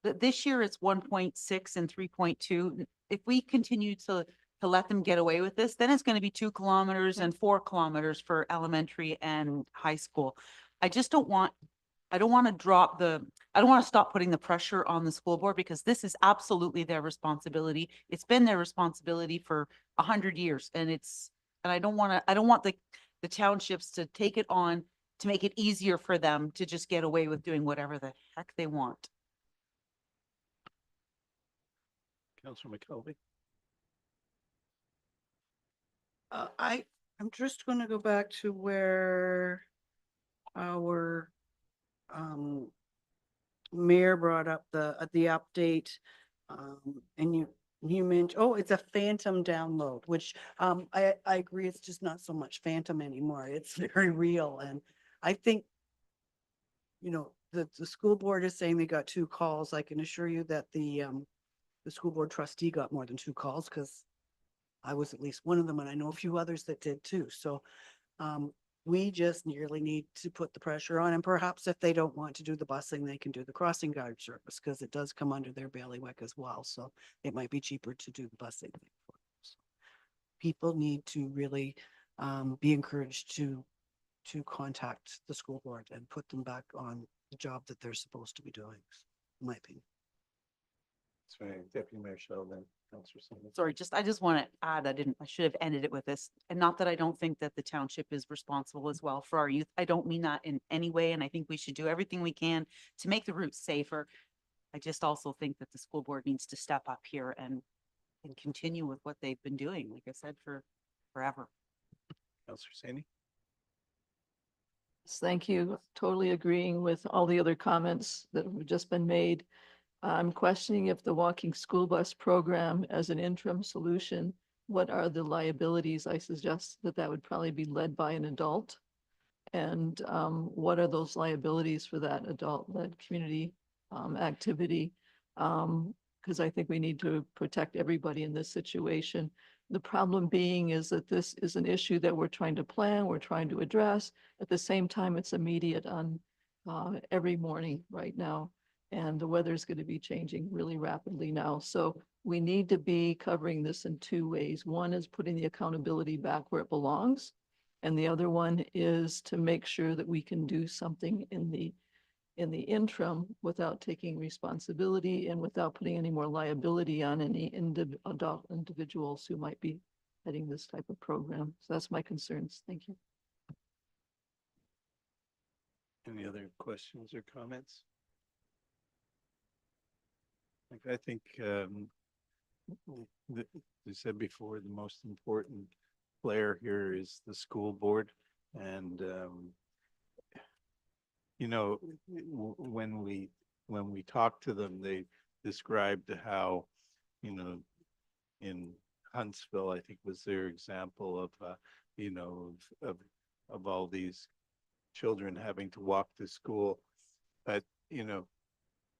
this year it's 1.6 and 3.2. If we continue to let them get away with this, then it's going to be 2 kilometers and 4 kilometers for elementary and high school. I don't want to stop putting the pressure on the school board, because this is absolutely their responsibility. It's been their responsibility for 100 years. And I don't want the townships to take it on to make it easier for them to just get away with doing whatever the heck they want. Councilor McKelvey. I'm just going to go back to where our mayor brought up the update, and you mentioned, oh, it's a phantom download, which I agree, it's just not so much phantom anymore. It's very real. And I think, the school board is saying they got 2 calls. I can assure you that the school board trustee got more than 2 calls, because I was at least one of them, and I know a few others that did too. So We just nearly need to put the pressure on, and perhaps if they don't want to do the busing, they can do the crossing guard service, because it does come under their bailiwick as well, so it might be cheaper to do the busing. People need to really be encouraged to contact the school board and put them back on the job that they're supposed to be doing, in my opinion. Sorry, Deputy Mayor Sheldon, Councillor Singh. Sorry, I just want to add, I should have ended it with this. And not that I don't think that the township is responsible as well for our youth. I don't mean that in any way. And I think we should do everything we can to make the routes safer. I just also think that the school board needs to step up here and continue with what they've been doing, like I said, for forever. Councillor Sani. Thank you. Totally agreeing with all the other comments that have just been made. I'm questioning if the walking school bus program as an interim solution, what are the liabilities? I suggest that that would probably be led by an adult. And what are those liabilities for that adult-led community activity? Because I think we need to protect everybody in this situation. The problem being is that this is an issue that we're trying to plan, we're trying to address. At the same time, it's immediate on every morning right now. And the weather is going to be changing really rapidly now. So we need to be covering this in two ways. One is putting the accountability back where it belongs. And the other one is to make sure that we can do something in the interim without taking responsibility and without putting any more liability on any adult individuals who might be heading this type of program. So that's my concerns. Thank you. Any other questions or comments? Like I think, you said before, the most important player here is the school board. And, you know, when we talked to them, they described how, you know, in Huntsville, I think was their example of, you know, of all these children having to walk to school. But, you know,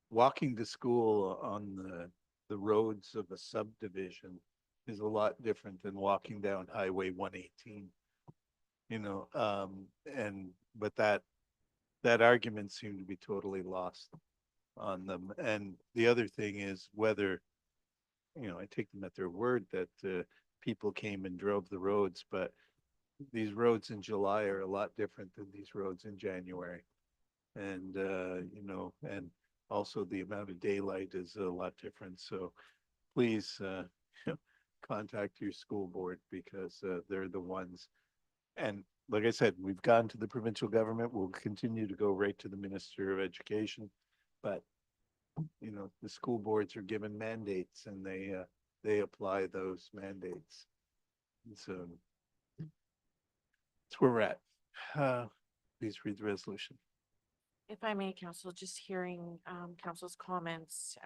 walking to school on the roads of a subdivision is a lot different than walking down Highway 118. You know, but that argument seemed to be totally lost on them. And the other thing is whether, you know, I take them at their word that people came and drove the roads, but these roads in July are a lot different than these roads in January. And, you know, and also the amount of daylight is a lot different. So please contact your school board, because they're the ones. And like I said, we've gone to the provincial government. We'll continue to go right to the Minister of Education. But, you know, the school boards are given mandates, and they apply those mandates. And so that's where we're at. Please read the resolution. If I may, Council, just hearing Council's comments,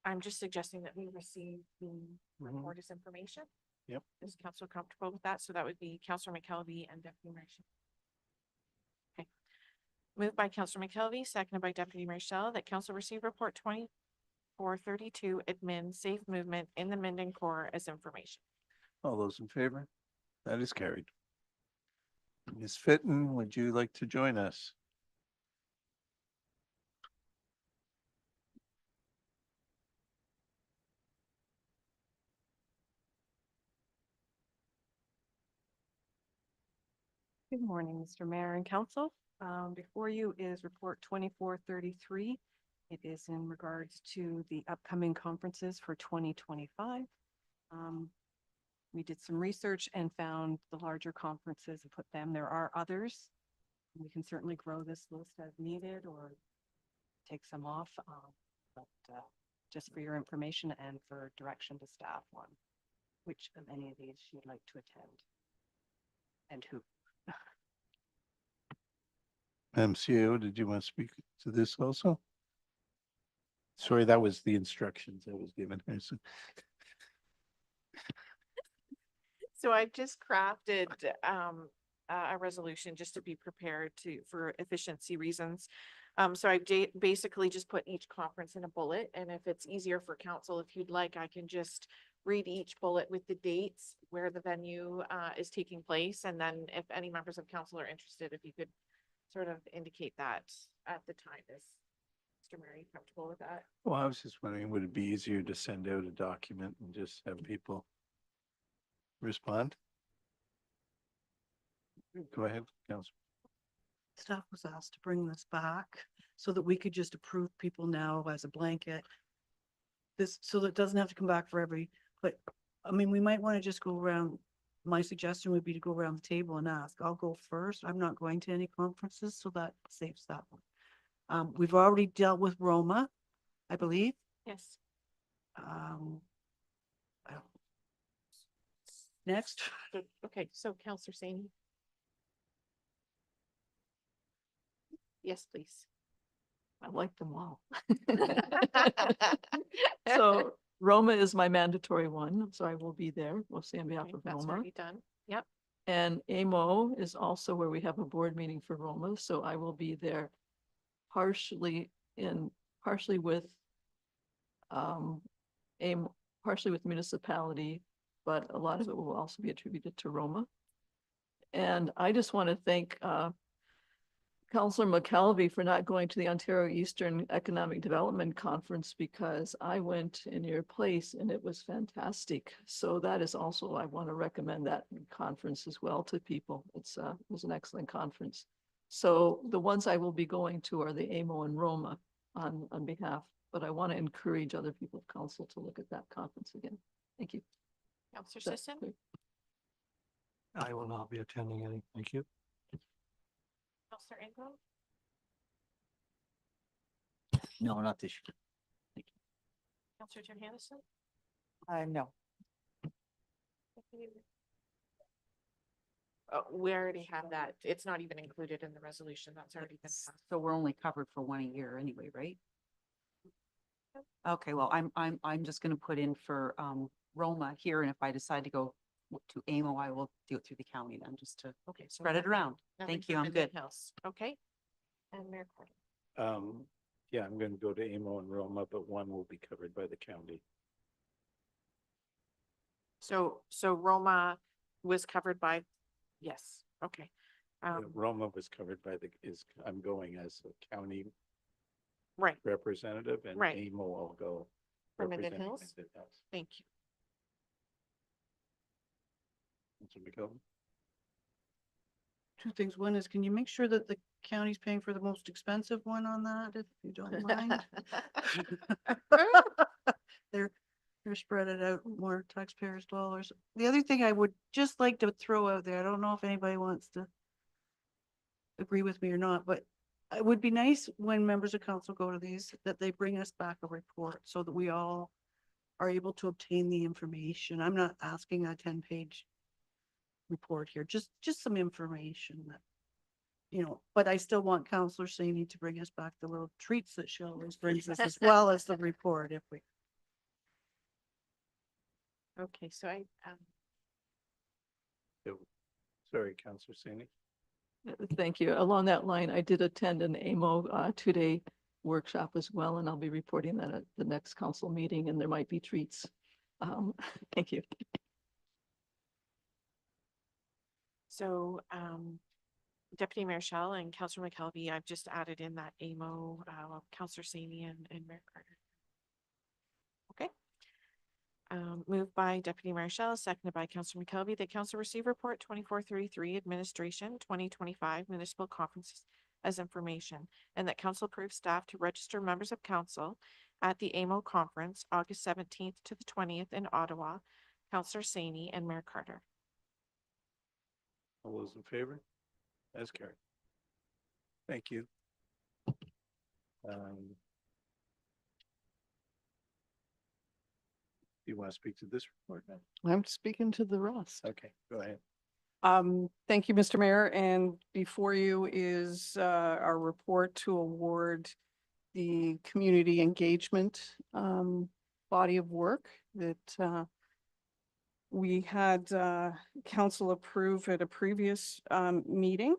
I'm just suggesting that we receive the report as information. Yep. Is Council comfortable with that? So that would be Councillor McKelvey and Deputy Mayor Shell. Okay. Moved by Councillor McKelvey, seconded by Deputy Mayor Shell, that Council receive report 2432 admin safe movement in the Minden Core as information. All those in favor? That is carried. Ms. Fitton, would you like to join us? Good morning, Mr. Mayor and Council. Before you is report 2433. It is in regards to the upcoming conferences for 2025. We did some research and found the larger conferences and put them. There are others. We can certainly grow this list as needed or take some off. But just for your information and for direction to staff on which of any of these you'd like to attend and who. MCO, did you want to speak to this also? Sorry, that was the instructions I was given. So I've just crafted a resolution just to be prepared for efficiency reasons. So I basically just put each conference in a bullet, and if it's easier for council, if you'd like, I can just read each bullet with the dates where the venue is taking place. And then if any members of council are interested, if you could sort of indicate that at the time. Is Mr. Murray comfortable with that? Well, I was just wondering, would it be easier to send out a document and just have people respond? Go ahead, Council. Staff was asked to bring this back so that we could just approve people now as a blanket. This, so that it doesn't have to come back for every, but I mean, we might want to just go around. My suggestion would be to go around the table and ask. I'll go first. I'm not going to any conferences, so that saves that one. We've already dealt with Roma, I believe. Yes. Next. Okay, so Counselor Saney. Yes, please. I like them all. So Roma is my mandatory one, so I will be there. We'll see on behalf Okay, of that's Roma. already done. Yep. And AMO is also where we have a board meeting for Roma, so I will be there partially with partially with municipality, but a lot of it will also be attributed to Roma. And I just want to thank Councillor McKelvey for not going to the Ontario Eastern Economic Development Conference, because I went in your place and it was fantastic. So that is also, I want to recommend that conference as well to people. It was an excellent conference. So the ones I will be going to are the AMO and Roma on behalf, but I want to encourage other people of council to look at that conference again. Thank you. Counselor That's Sisson? clear. I will not be attending any. Thank you. Counselor Ingram? No, not this year. Counselor Johansson? No. We already have that. It's not even included in the resolution. That's already been passed. So we're only covered for 1 year anyway, right? Okay, well, I'm just gonna put in for Roma here, and if I decide to go to AMO, I will do it through the county then, just to Okay. So spread it around. nothing Thank for you, I'm Minden good. Hills. Okay. And Mayor Carter. Yeah, I'm going to go to AMO and Roma, but one will be covered by the county. So Roma was covered by, yes, okay. Roma was covered by I'm going as a county Right, representative, and Right. AMO will go. For Minden representing Hills? Minden Hills. thank you. Councilor McKelvey? Two things. One is, can you make sure that the county's paying for the most expensive one on that, if you don't mind? They're spread it out more taxpayers' dollars. The other thing I would just like to throw out there, I don't know if anybody wants to agree with me or not, but it would be nice when members of council go to these, that they bring us back a report so that we all are able to obtain the information. I'm not asking a 10-page report here, just some information that, you know, but I still want Councillor Saney to bring us back the little treats that she always brings us, as well as the report if we. Okay, so I, Sorry, Councilor Saney. Thank you. Along that line, I did attend an AMO 2-day workshop as well, and I'll be reporting that at the next council meeting, and there might be treats. Thank you. so Deputy Mayor Shell and Councillor McKelvey, I've just added in that AMO, Councillor Saney and Mayor Carter. Okay. Moved by Deputy Mayor Shell, seconded by Councillor McKelvey, that council receive report 2433 administration 2025 municipal conferences as information, and that council approves staff to register members of council at the AMO conference August 17th to the 20th in Ottawa. Councillor Saney and Mayor Carter. All those in favor? As carried. Thank you. Do you want to speak to this report now? I'm speaking to the rest. Okay, go ahead. Thank you, Mr. Mayor. And before you is our report to award the community engagement body of work that we had council approve at a previous meeting.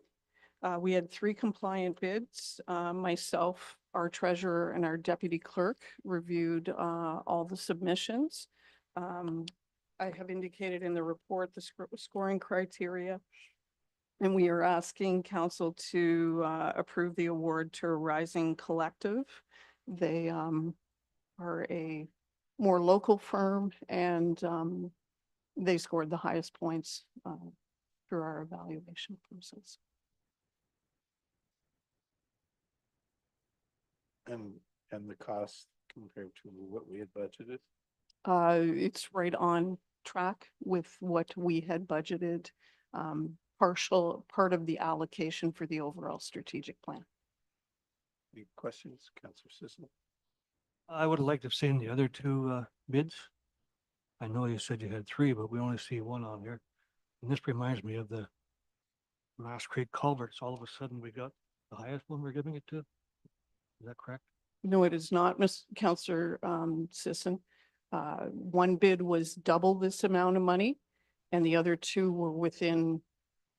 We had 3 compliant bids. Myself, our treasurer, and our deputy clerk reviewed all the submissions. I have indicated in the report the scoring criteria. And we are asking council to approve the award to Rising Collective. They are a more local firm and they scored the highest points through our evaluation process. And the cost compared to what we had budgeted? It's right on track with what we had budgeted, part of the allocation for the overall strategic plan. Any questions, Councillor Sisson? I would like to have seen the other two bids. I know you said you had three, but we only see one on here. And this reminds me of the Last Creek culverts. All of a sudden, we got the highest one we're giving it to. Is that correct? No, it is not, Councillor Sisson. One bid was double this amount of money and the other two were within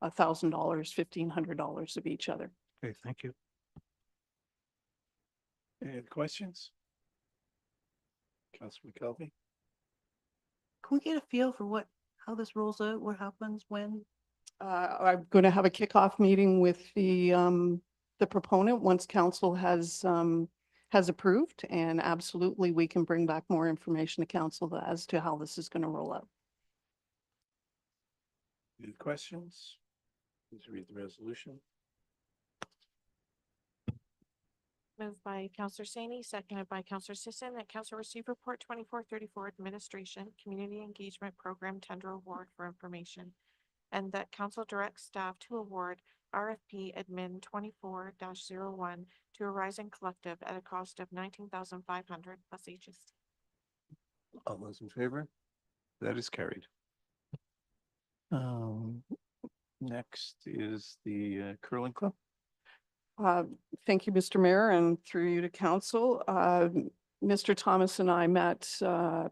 $1,000, $1,500 of each other. Okay, thank you. Any other questions? Councillor McKelvey? Can we get a feel for how this rolls out? What happens when? I'm going to have a kickoff meeting with the proponent once council has approved, and absolutely we can bring back more information to council as to how this is going to roll out. Any questions? Please read the resolution. Moved by Counselor Saney, seconded by Counselor Sisson, that council receive report 2434 administration community engagement program tender award for information, and that council directs staff to award RFP admin 24-01 to a Rising Collective at a cost of $19,500 plus HST. All those in favor? That is carried. Next is the curling club. Thank you, Mr. Mayor, and through you to council. Mr. Thomas and I met a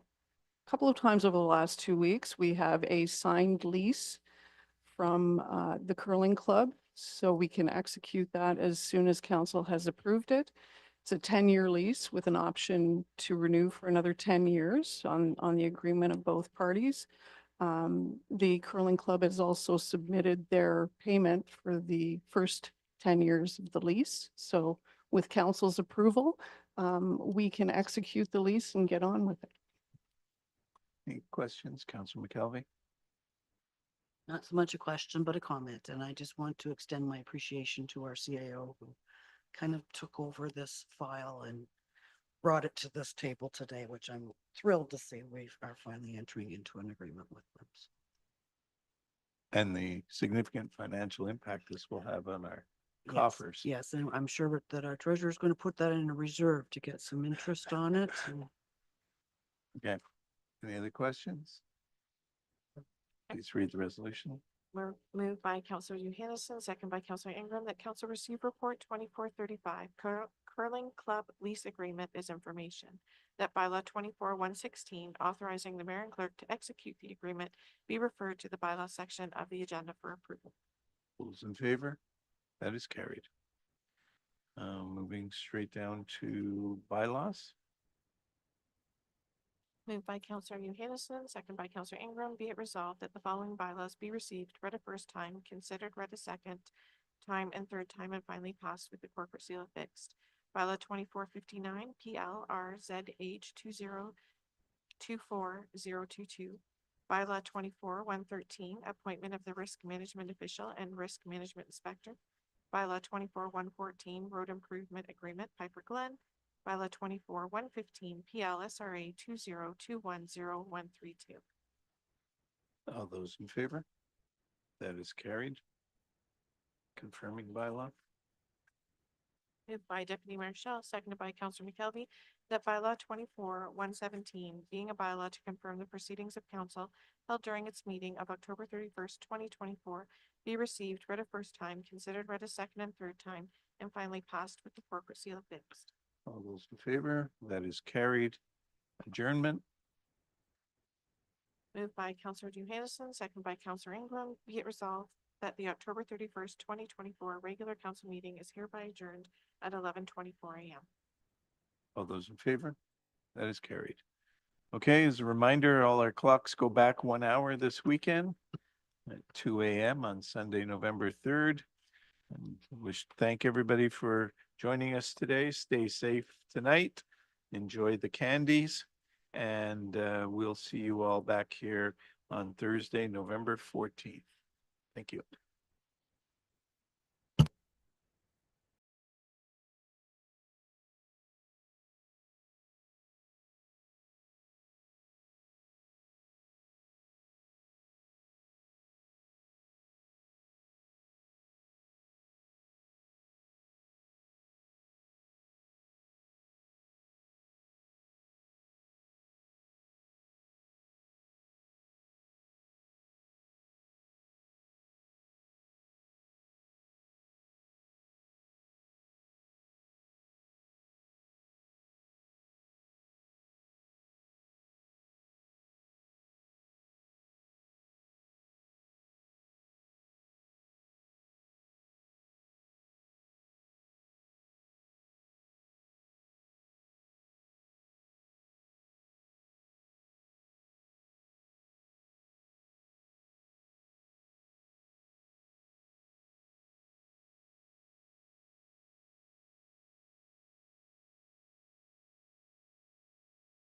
couple of times over the last 2 weeks. We have a signed lease from the curling club, so we can execute that as soon as council has approved it. It's a 10-year lease with an option to renew for another 10 years on the agreement of both parties. The curling club has also submitted their payment for the first 10 years of the lease. So with council's approval, we can execute the lease and get on with it. Any questions, Councillor McKelvey? Not so much a question, but a comment. And I just want to extend my appreciation to our CAO who kind of took over this file and brought it to this table today, which I'm thrilled to see we are finally entering into an agreement with them. And the significant financial impact this will have on our coffers. Yes, and I'm sure that our treasurer is going to put that in a reserve to get some interest on it. And Okay. Any other questions? Please read the resolution. Moved by Counselor Johansson, second by Counselor Ingram, that council receive report 2435 curling club lease agreement as information. That bylaw 24-116 authorizing the mayor and clerk to execute the agreement be referred to the bylaw section of the agenda for approval. Those in favor? That is carried. Moving straight down to bylaws. Moved by Counselor Johansson, second by Counselor Ingram, be it resolved that the following bylaws be received, read a first time, considered, read a second time, and third time, and finally passed with the corporate seal affixed. Bylaw 2459 PLRZH 2024022. Bylaw 24-113 appointment of the risk management official and risk management inspector. Bylaw 24-114 road improvement agreement Piper Glen. Bylaw 24-115 PLSRA 202100132. All those in favor? That is carried. Confirming bylaw. Moved by Deputy Mayor Shell, seconded by Counselor McKelvey, that bylaw 24-117, being a bylaw to confirm the proceedings of council held during its meeting of October 31st, 2024, be received, read a first time, considered, read a second and third time, and finally passed with the corporate seal affixed. All those in favor? That is carried. Adjournment. Moved by Counselor Johansson, second by Counselor Ingram, be it resolved that the October 31st, 2024 regular council meeting is hereby adjourned at 11:24 a.m. All those in favor? That is carried. Okay, as a reminder, all our clocks go back 1 hour this weekend at 2 a.m. on Sunday, November 3rd. And thank everybody for joining us today. Stay safe tonight. Enjoy the candies. And we'll see you all back here on Thursday, November 14th. Thank you.